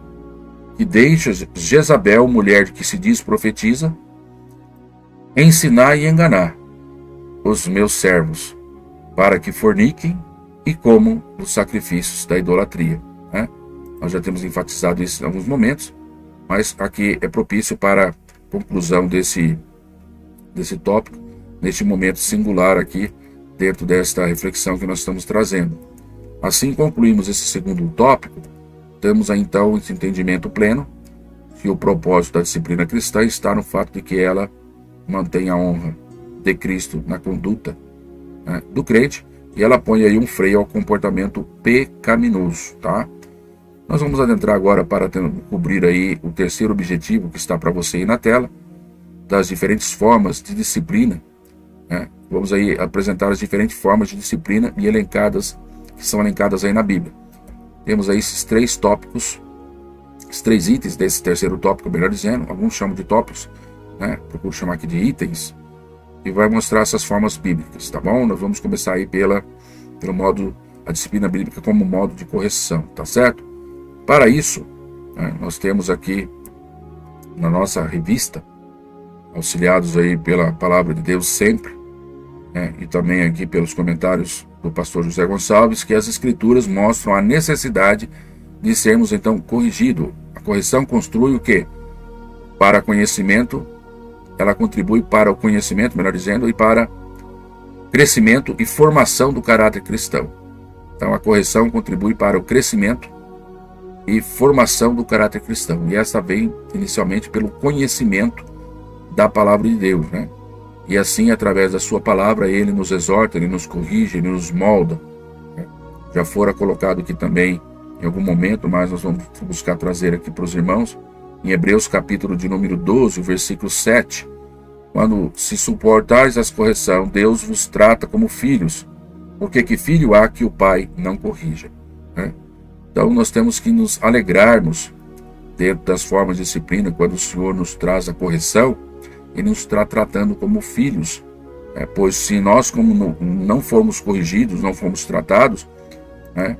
[SPEAKER 1] que deixas Jezabel, mulher que se diz profetiza, ensinar e enganar os meus servos, para que forniquem e comam os sacrifícios da idolatria, né? Nós já temos enfatizado isso em alguns momentos, mas aqui é propício para a conclusão desse tópico, neste momento singular aqui, dentro desta reflexão que nós estamos trazendo. Assim concluímos esse segundo tópico, temos aí então esse entendimento pleno que o propósito da disciplina cristã está no fato de que ela mantém a honra de Cristo na conduta, né, do crente, e ela põe aí um freio ao comportamento pecaminoso, tá? Nós vamos adentrar agora para cobrir aí o terceiro objetivo que está para você aí na tela, das diferentes formas de disciplina, né? Vamos aí apresentar as diferentes formas de disciplina e que são elencadas aí na Bíblia. Temos aí esses três tópicos, os três itens desse terceiro tópico, melhor dizendo, alguns chamam de tópicos, né? Procuro chamar aqui de itens, e vai mostrar essas formas bíblicas, tá bom? Nós vamos começar aí pelo modo, a disciplina bíblica como modo de correção, tá certo? Para isso, né, nós temos aqui na nossa revista, auxiliados aí pela palavra de Deus sempre, né, e também aqui pelos comentários do pastor José Gonçalves, que as escrituras mostram a necessidade de sermos então corrigidos. A correção construi o quê? Para conhecimento, ela contribui para o conhecimento, melhor dizendo, e para crescimento e formação do caráter cristão. Então a correção contribui para o crescimento e formação do caráter cristão. E essa vem inicialmente pelo conhecimento da palavra de Deus, né? E assim, através da sua palavra, ele nos exorta, ele nos corrige, ele nos molda, né? Já fora colocado aqui também em algum momento, mas nós vamos buscar trazer aqui para os irmãos, em Hebreus capítulo de número 12, versículo 7, quando se suportares as correção, Deus vos trata como filhos, porque que filho há que o pai não corrija, né? Então nós temos que nos alegrarmos dentro das formas de disciplina, quando o Senhor nos traz a correção, Ele nos está tratando como filhos, pois se nós como não formos corrigidos, não formos tratados, né,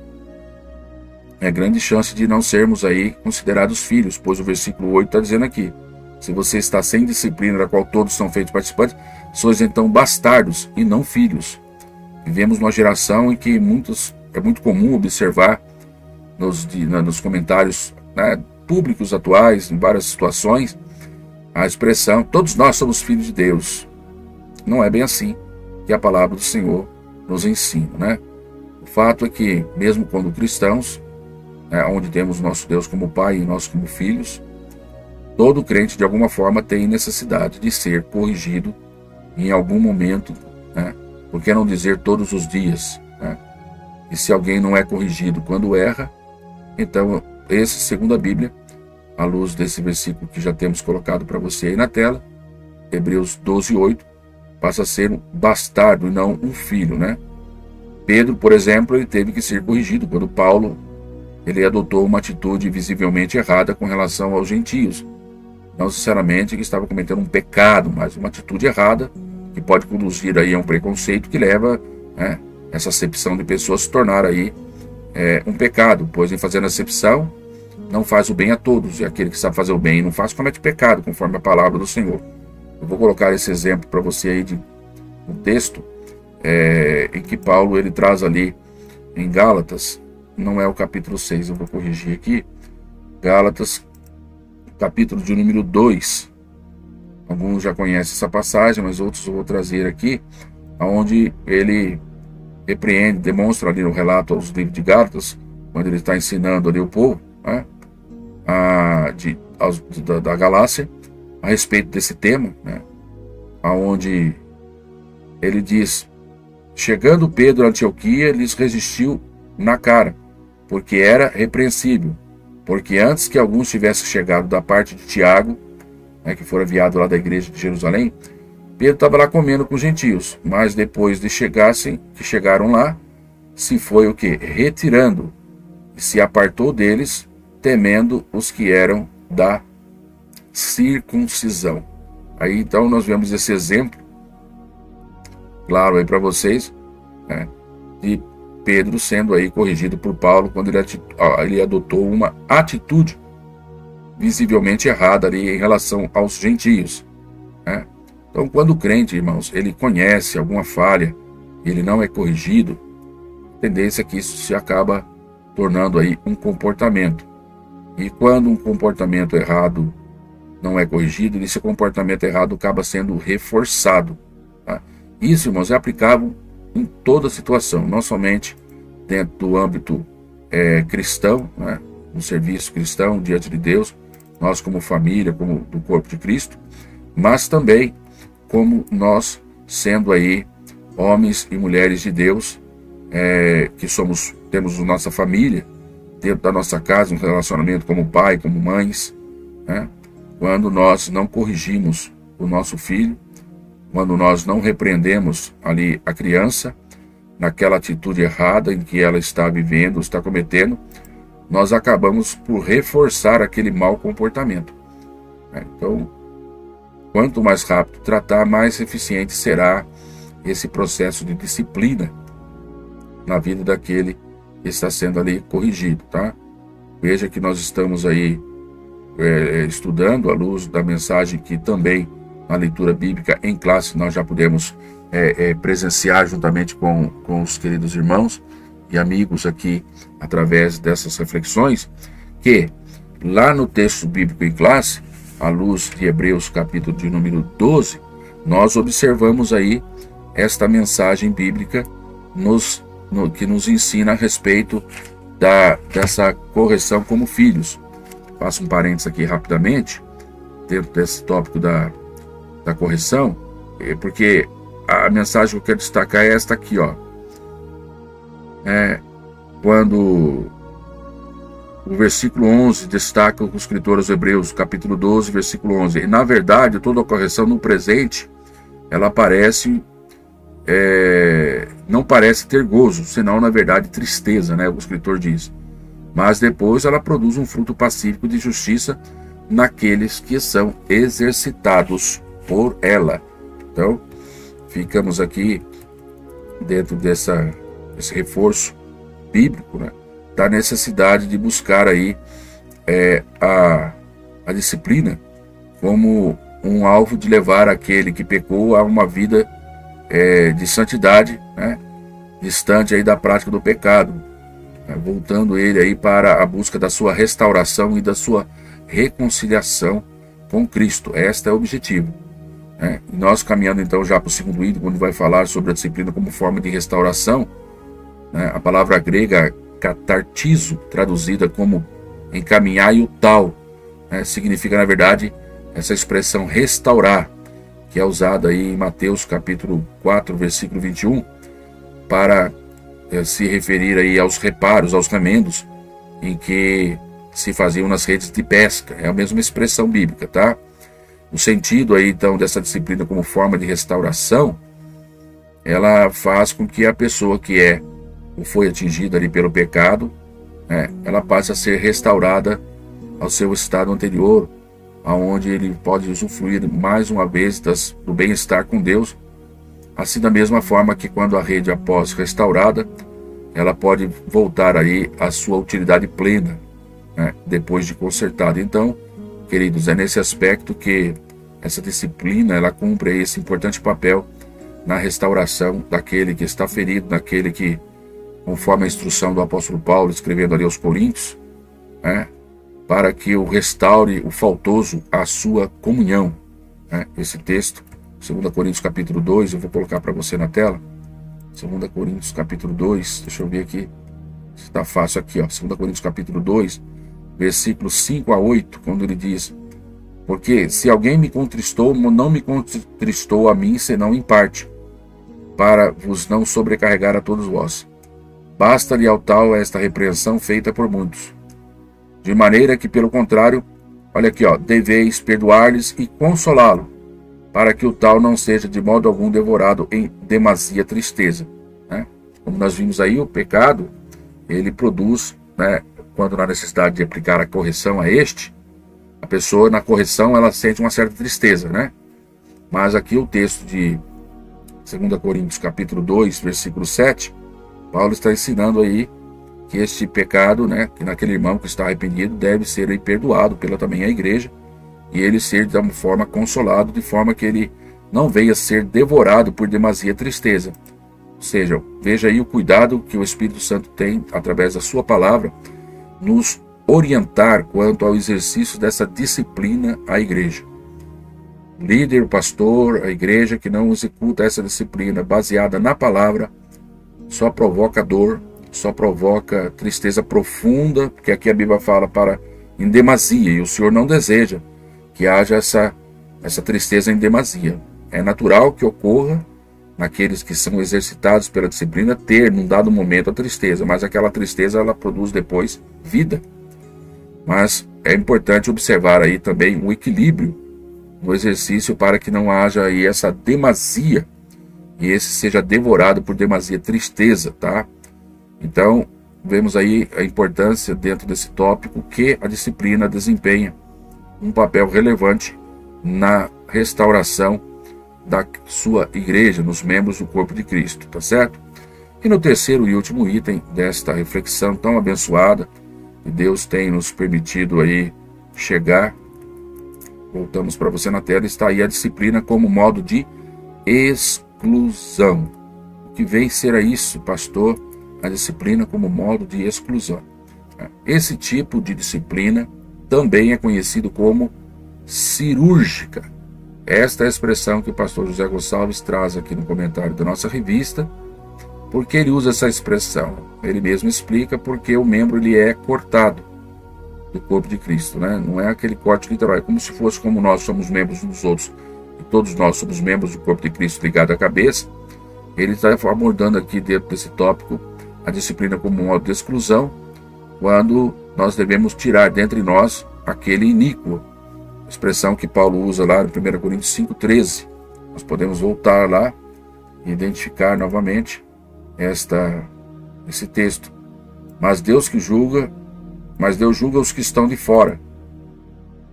[SPEAKER 1] é grande chance de não sermos aí considerados filhos, pois o versículo 8 está dizendo aqui: se você está sem disciplina, da qual todos são feitos participantes, sois então bastardos e não filhos. Vivemos numa geração em que é muito comum observar nos comentários, né, públicos atuais, em várias situações, a expressão: todos nós somos filhos de Deus. Não é bem assim que a palavra do Senhor nos ensina, né? O fato é que, mesmo quando cristãos, né, onde temos nosso Deus como Pai e nós como filhos, todo crente de alguma forma tem necessidade de ser corrigido em algum momento, né? Por que não dizer todos os dias, né? E se alguém não é corrigido quando erra, então esse, segundo a Bíblia, à luz desse versículo que já temos colocado para você aí na tela, Hebreus 12, 8, passa a ser um bastardo e não um filho, né? Pedro, por exemplo, ele teve que ser corrigido quando Paulo ele adotou uma atitude visivelmente errada com relação aos gentios. Não sinceramente que estava cometendo um pecado, mas uma atitude errada que pode conduzir aí a um preconceito que leva, né, essa acepção de pessoas se tornar aí um pecado, pois em fazendo acepção não faz o bem a todos, e aquele que sabe fazer o bem e não faz comete pecado, conforme a palavra do Senhor. Eu vou colocar esse exemplo para você aí de um texto em que Paulo ele traz ali em Gálatas, não é o capítulo 6, eu vou corrigir aqui, Gálatas, capítulo de número 2. Alguns já conhecem essa passagem, mas outros eu vou trazer aqui, onde ele repreende, demonstra ali no relato aos livros de Gálatas, quando ele está ensinando ali o povo, né, da Galácia, a respeito desse tema, né, onde ele diz: chegando Pedro a Antioquia, lhes resistiu na cara, porque era repreensível, porque antes que alguns tivessem chegado da parte de Tiago, né, que fora enviado lá da igreja de Jerusalém, Pedro estava lá comendo com os gentios, mas depois de que chegaram lá, se foi o quê? Retirando, e se apartou deles, temendo os que eram da circuncisão. Aí então nós vemos esse exemplo claro aí para vocês, né, de Pedro sendo aí corrigido por Paulo quando ele adotou uma atitude visivelmente errada ali em relação aos gentios, né? Então, quando o crente, irmãos, ele conhece alguma falha, ele não é corrigido, a tendência é que isso se acaba tornando aí um comportamento. E quando um comportamento errado não é corrigido, esse comportamento errado acaba sendo reforçado, tá? Isso, irmãos, é aplicável em toda situação, não somente dentro do âmbito cristão, né, no serviço cristão diante de Deus, nós como família, como do corpo de Cristo, mas também como nós sendo aí homens e mulheres de Deus, que temos nossa família, dentro da nossa casa, um relacionamento como pai, como mães, né? Quando nós não corrigimos o nosso filho, quando nós não repreendemos ali a criança, naquela atitude errada em que ela está vivendo, está cometendo, nós acabamos por reforçar aquele mau comportamento, né? Então, quanto mais rápido tratar, mais eficiente será esse processo de disciplina na vida daquele que está sendo ali corrigido, tá? Veja que nós estamos aí estudando à luz da mensagem que também na leitura bíblica em classe nós já podemos presenciar juntamente com os queridos irmãos e amigos aqui através dessas reflexões, que lá no texto bíblico em classe, à luz de Hebreus capítulo de número 12, nós observamos aí esta mensagem bíblica que nos ensina a respeito dessa correção como filhos. Faço um parênteses aqui rapidamente, dentro desse tópico da correção, porque a mensagem que eu quero destacar é esta aqui, ó. Quando o versículo 11 destaca o escritor aos Hebreus, capítulo 12, versículo 11. E, na verdade, toda a correção no presente, ela não parece ter gozo, senão, na verdade, tristeza, né? O escritor diz. Mas depois ela produz um fruto pacífico de justiça naqueles que são exercitados por ela. Então, ficamos aqui dentro desse reforço bíblico, né, da necessidade de buscar aí a disciplina como um alvo de levar aquele que pecou a uma vida de santidade, né, distante aí da prática do pecado, né, voltando ele aí para a busca da sua restauração e da sua reconciliação com Cristo. Este é o objetivo, né? E nós caminhando então já para o segundo item, quando vai falar sobre a disciplina como forma de restauração, né, a palavra grega catartizo, traduzida como encaminhar e o tal, né, significa na verdade essa expressão restaurar, que é usada aí em Mateus capítulo 4, versículo 21, para se referir aí aos reparos, aos remendos em que se faziam nas redes de pesca. É a mesma expressão bíblica, tá? O sentido aí então dessa disciplina como forma de restauração, ela faz com que a pessoa que foi atingida ali pelo pecado, né, ela passe a ser restaurada ao seu estado anterior, aonde ele pode usufruir mais uma vez do bem-estar com Deus, assim da mesma forma que quando a rede após restaurada, ela pode voltar aí à sua utilidade plena, né, depois de consertada. Então, queridos, é nesse aspecto que essa disciplina ela cumpre esse importante papel na restauração daquele que está ferido, daquele que, conforme a instrução do apóstolo Paulo, escrevendo ali aos Coríntios, né, para que o restaure o faltoso à sua comunhão, né? Esse texto, 2 Coríntios capítulo 2, eu vou colocar para você na tela, 2 Coríntios capítulo 2, deixa eu ver aqui, se está fácil aqui, ó, 2 Coríntios capítulo 2, versículos 5 a 8, quando ele diz: porque se alguém me contristou, não me contristou a mim, senão em parte, para vos não sobrecarregar a todos vós. Basta-lhe ao tal esta repreensão feita por muitos. De maneira que, pelo contrário, olha aqui, ó, deveis perdoar-lhes e consolá-lo, para que o tal não seja de modo algum devorado em demasia tristeza, né? Como nós vimos aí, o pecado, ele produz, né, quando há necessidade de aplicar a correção a a pessoa na correção ela sente uma certa tristeza, né? Mas aqui o texto de 2 Coríntios capítulo 2, versículo 7, Paulo está ensinando aí que este pecado, né, que naquele irmão que está arrependido, deve ser aí perdoado pela também a igreja, e ele ser de uma forma consolado, de forma que ele não venha ser devorado por demasia tristeza. Ou seja, veja aí o cuidado que o Espírito Santo tem, através da sua palavra, nos orientar quanto ao exercício dessa disciplina à igreja. O líder, o pastor, a igreja que não executa essa disciplina baseada na palavra, só provoca dor, só provoca tristeza profunda, porque aqui a Bíblia fala para em demasia, e o Senhor não deseja que haja essa tristeza em demasia. É natural que ocorra naqueles que são exercitados pela disciplina ter, num dado momento, a tristeza, mas aquela tristeza ela produz depois vida. Mas é importante observar aí também o equilíbrio no exercício para que não haja aí essa demasia e esse seja devorado por demasia tristeza, tá? Então, vemos aí a importância dentro desse tópico que a disciplina desempenha um papel relevante na restauração da sua igreja, nos membros do corpo de Cristo, tá certo? E no terceiro e último item desta reflexão tão abençoada, que Deus tem nos permitido aí chegar, voltamos para você na tela, está aí a disciplina como modo de exclusão. O que vem ser isso, pastor? A disciplina como modo de exclusão. Esse tipo de disciplina também é conhecido como cirúrgica. Esta é a expressão que o pastor José Gonçalves traz aqui no comentário da nossa revista. Por que ele usa essa expressão? Ele mesmo explica porque o membro ele é cortado do corpo de Cristo, né? Não é aquele corte literal, é como se fosse como nós somos membros uns dos outros, e todos nós somos membros do corpo de Cristo ligado à cabeça. Ele está abordando aqui dentro desse tópico a disciplina como modo de exclusão, quando nós devemos tirar dentre nós aquele iníquo. Expressão que Paulo usa lá no 1 Coríntios 5,13. Nós podemos voltar lá e identificar novamente esse texto. Mas Deus julga os que estão de fora.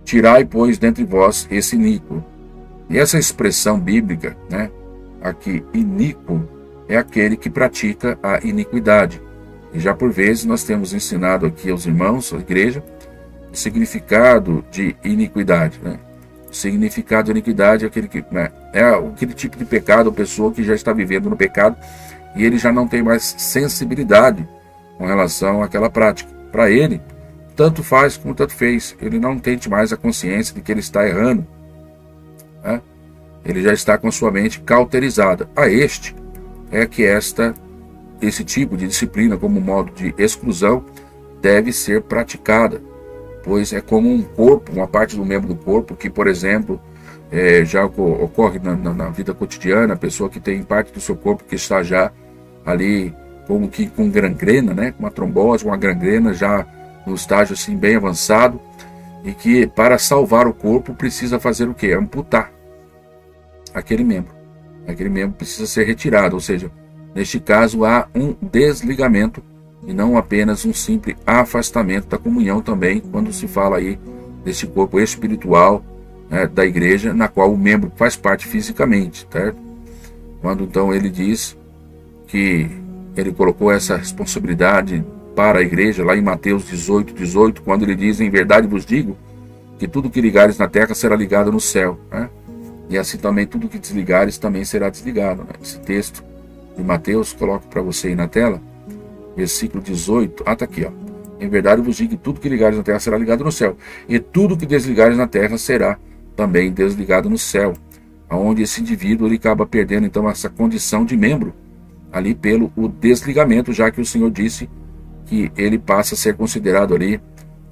[SPEAKER 1] Tirai, pois, dentre vós esse iníquo. E essa expressão bíblica, né, aqui, iníquo, é aquele que pratica a iniquidade. E já por vezes nós temos ensinado aqui aos irmãos, à igreja, o significado de iniquidade, né? O significado de iniquidade é aquele que, né, é aquele tipo de pecado, a pessoa que já está vivendo no pecado e ele já não tem mais sensibilidade com relação àquela prática. Para ele, tanto faz como tanto fez. Ele não tem mais a consciência de que ele está errando, né? Ele já está com a sua mente cauterizada. A este é que esse tipo de disciplina como modo de exclusão deve ser praticada, pois é como um corpo, uma parte do membro do corpo que, por exemplo, já ocorre na vida cotidiana, a pessoa que tem parte do seu corpo que está já ali como que com gangrena, né, com uma trombose, uma gangrena já no estágio assim bem avançado, e que para salvar o corpo precisa fazer o quê? Amputar aquele membro. Aquele membro precisa ser retirado, ou seja, neste caso há um desligamento e não apenas um simples afastamento da comunhão também, quando se fala aí desse corpo espiritual, né, da igreja, na qual o membro faz parte fisicamente, certo? Quando então ele diz que ele colocou essa responsabilidade para a igreja, lá em Mateus 18, quando ele diz, em verdade vos digo, que tudo que ligares na terra será ligado no céu, né? E assim também tudo que desligares também será desligado, né? Esse texto de Mateus, coloco para você aí na tela, versículo 18, tá aqui, ó. Em verdade vos digo que tudo que ligares na terra será ligado no céu, e tudo que desligares na terra será também desligado no céu, aonde esse indivíduo ele acaba perdendo então essa condição de membro, ali pelo o desligamento, já que o Senhor disse que ele passa a ser considerado ali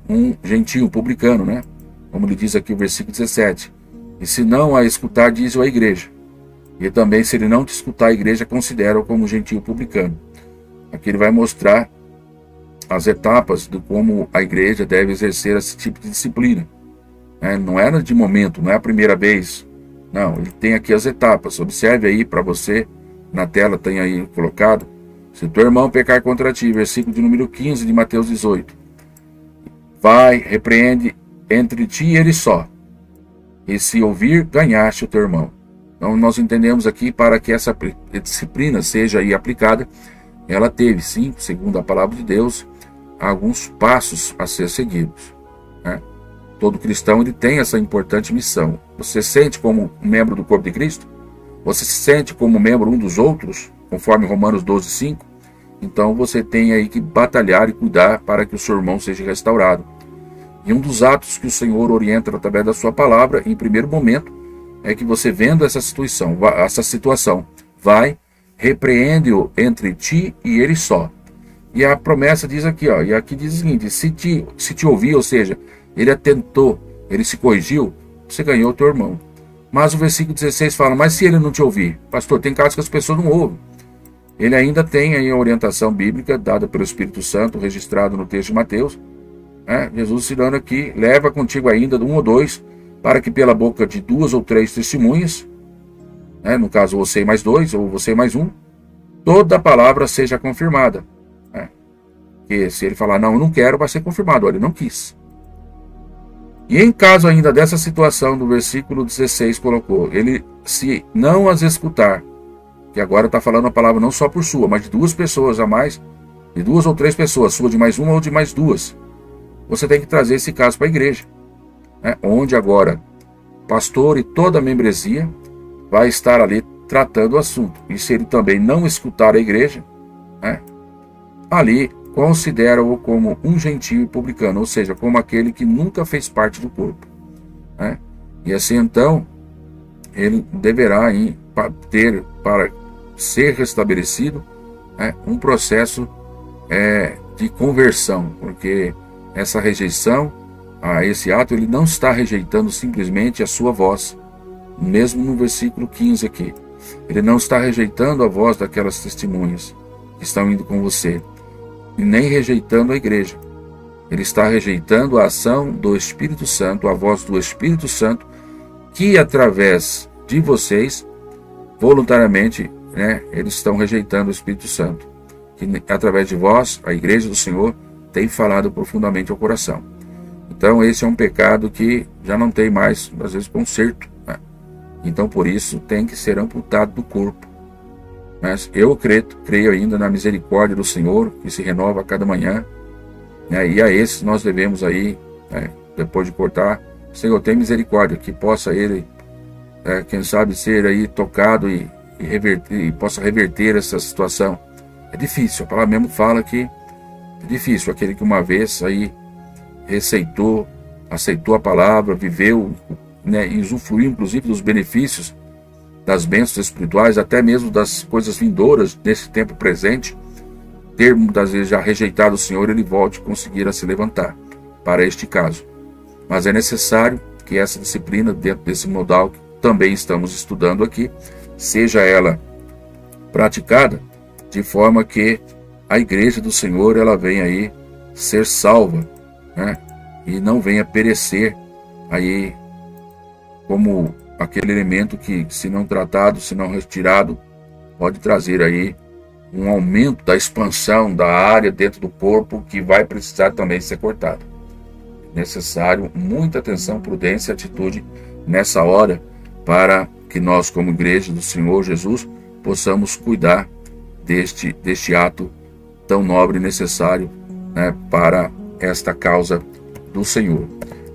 [SPEAKER 1] um gentio, publicano, né? Como ele diz aqui o versículo 17, e se não a escutar, diz-o à igreja, e também se ele não te escutar, a igreja considera-o como gentio publicano. Aqui ele vai mostrar as etapas de como a igreja deve exercer esse tipo de disciplina, né? Não é de momento, não é a primeira vez, não, ele tem aqui as etapas. Observe aí para você, na tela tem aí colocado, se teu irmão pecar contra ti, versículo de número 15 de Mateus 18, vai, repreende entre ti e ele só, e se ouvir, ganhaste o teu irmão. Então nós entendemos aqui, para que essa disciplina seja aí aplicada, ela teve sim, segundo a palavra de Deus, alguns passos a ser seguidos, né? Todo cristão ele tem essa importante missão. Você se sente como membro do corpo de Cristo? Você se sente como membro um dos outros, conforme Romanos 12:5? Então você tem aí que batalhar e cuidar para que o seu irmão seja restaurado. E um dos atos que o Senhor orienta através da sua palavra, em primeiro momento, é que você, vendo essa situação, vai, repreende-o entre ti e ele só. E a promessa diz aqui, ó, e aqui diz o seguinte: se te ouvir, ou seja, ele atentou, ele se corrigiu, você ganhou o teu irmão. Mas o versículo 16 fala: mas se ele não te ouvir? Pastor, tem casos que as pessoas não ouvem. Ele ainda tem aí a orientação bíblica dada pelo Espírito Santo, registrado no texto de Mateus, né? Jesus ensinando aqui: leva contigo ainda um ou dois, para que pela boca de 2 ou 3 testemunhas, né, no caso você mais 2 ou você mais 1, toda a palavra seja confirmada, né? Que se ele falar não, eu não quero, vai ser confirmado. Olha, ele não quis. E em caso ainda dessa situação do versículo 16 colocou: ele se não as escutar, que agora está falando a palavra não só por sua, mas de 2 pessoas a mais, de 2 ou 3 pessoas, sua de mais 1 ou de mais 2, você tem que trazer esse caso para a igreja, né? Onde agora pastor e toda a membresia vai estar ali tratando o assunto. E se ele também não escutar a igreja, né, ali considera-o como um gentio e publicano, ou seja, como aquele que nunca fez parte do corpo, né? E assim então ele deverá ter, para ser restabelecido, né, um processo de conversão, porque essa rejeição a esse ato, ele não está rejeitando simplesmente a sua voz, mesmo no versículo 15 aqui. Ele não está rejeitando a voz daquelas testemunhas que estão indo com você, e nem rejeitando a igreja. Ele está rejeitando a ação do Espírito Santo, a voz do Espírito Santo, que através de vocês, voluntariamente, né, eles estão rejeitando o Espírito Santo, que através de vós, a igreja do Senhor, tem falado profundamente ao coração. Então esse é um pecado que já não tem mais, às vezes, conserto, né? Então por isso tem que ser amputado do corpo. Mas eu creio ainda na misericórdia do Senhor, que se renova a cada manhã, né? E a esses nós devemos aí, né, depois de cortar: Senhor, tem misericórdia, que possa ele, quem sabe, ser aí tocado e possa reverter essa situação. É difícil, a palavra mesmo fala que é difícil. Aquele que uma vez aí aceitou a palavra, viveu, né, e usufruiu inclusive dos benefícios, das bênçãos espirituais, até mesmo das coisas vindouras nesse tempo presente, ter muitas vezes já rejeitado o Senhor, ele volte a conseguir a se levantar para este caso. Mas é necessário que essa disciplina, dentro desse modal que também estamos estudando aqui, seja ela praticada de forma que a igreja do Senhor ela venha aí ser salva, né? E não venha perecer aí como aquele elemento que, se não tratado, se não retirado, pode trazer aí um aumento da expansão da área dentro do corpo, que vai precisar também ser cortado. É necessário muita atenção, prudência e atitude nessa hora, para que nós, como igreja do Senhor Jesus, possamos cuidar deste ato tão nobre e necessário, né, para esta causa do Senhor.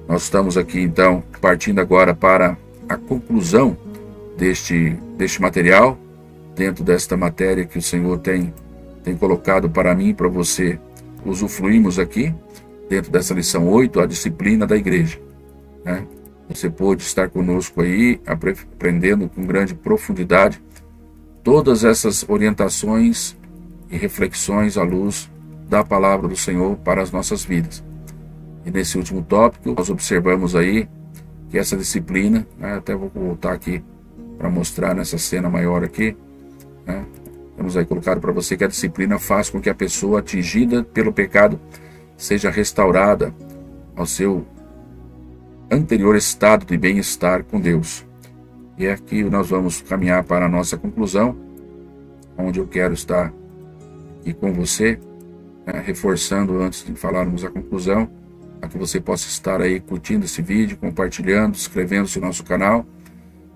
[SPEAKER 1] Nós estamos aqui então partindo agora para a conclusão deste material, dentro desta matéria que o Senhor tem colocado para mim e para você usufruirmos aqui, dentro dessa lição 8, a disciplina da igreja, né? Você pôde estar conosco aí, aprendendo com grande profundidade todas essas orientações e reflexões à luz da palavra do Senhor para as nossas vidas. E nesse último tópico, nós observamos aí que essa disciplina, né, até vou voltar aqui para mostrar nessa cena maior aqui, né, temos aí colocado para você que a disciplina faz com que a pessoa atingida pelo pecado seja restaurada ao seu anterior estado de bem-estar com Deus. E aqui nós vamos caminhar para a nossa conclusão, onde eu quero estar aqui com você, né, reforçando antes de falarmos a conclusão, para que você possa estar aí curtindo esse vídeo, compartilhando, inscrevendo-se no nosso canal,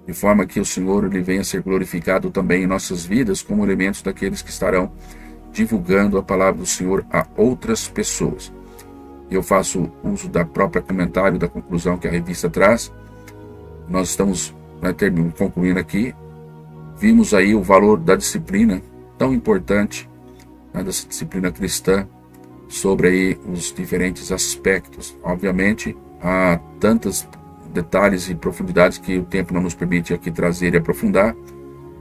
[SPEAKER 1] de forma que o Senhor ele venha a ser glorificado também em nossas vidas como elementos daqueles que estarão divulgando a palavra do Senhor a outras pessoas. Eu faço uso da própria comentário, da conclusão que a revista traz. Nós estamos concluindo aqui. Vimos aí o valor da disciplina tão importante, dessa disciplina cristã, sobre aí os diferentes aspectos. Obviamente, há tantos detalhes e profundidades que o tempo não nos permite aqui trazer e aprofundar,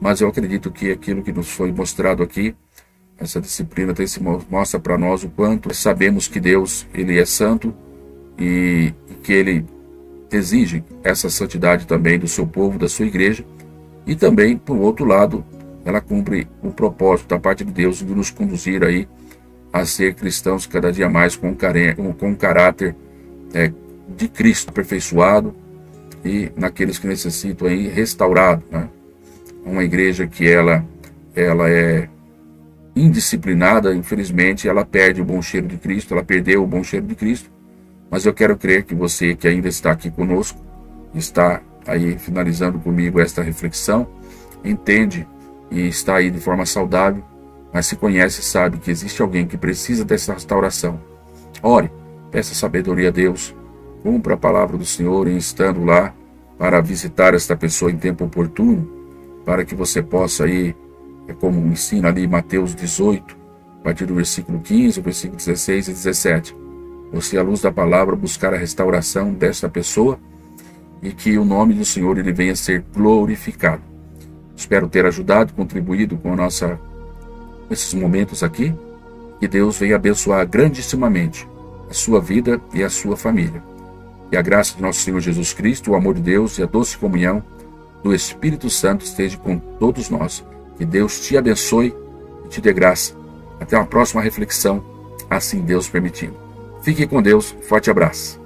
[SPEAKER 1] mas eu acredito que aquilo que nos foi mostrado aqui, essa disciplina mostra para nós o quanto sabemos que Deus ele é santo e que ele exige essa santidade também do seu povo, da sua igreja, e também, por outro lado, ela cumpre o propósito da parte de Deus de nos conduzir aí a ser cristãos cada dia mais com um caráter de Cristo aperfeiçoado e naqueles que necessitam aí restaurado, né? Uma igreja que ela é indisciplinada, infelizmente, ela perde o bom cheiro de Cristo, ela perdeu o bom cheiro de Cristo, mas eu quero crer que você que ainda está aqui conosco, está aí finalizando comigo esta reflexão, entende e está aí de forma saudável, mas se conhece e sabe que existe alguém que precisa dessa restauração. Ore, peça sabedoria a Deus, cumpra a palavra do Senhor e estando lá para visitar esta pessoa em tempo oportuno, para que você possa aí, como ensina ali Mateus 18, a partir do versículo 15, o versículo 16 e 17, você, à luz da palavra, buscar a restauração desta pessoa e que o nome do Senhor ele venha a ser glorificado. Espero ter ajudado, contribuído com esses momentos aqui. Que Deus venha abençoar grandissimamente a sua vida e a sua família. Que a graça de nosso Senhor Jesus Cristo, o amor de Deus e a doce comunhão do Espírito Santo esteja com todos nós. Que Deus te abençoe e te dê graça. Até uma próxima reflexão, assim Deus permitindo. Fique com Deus, forte abraço.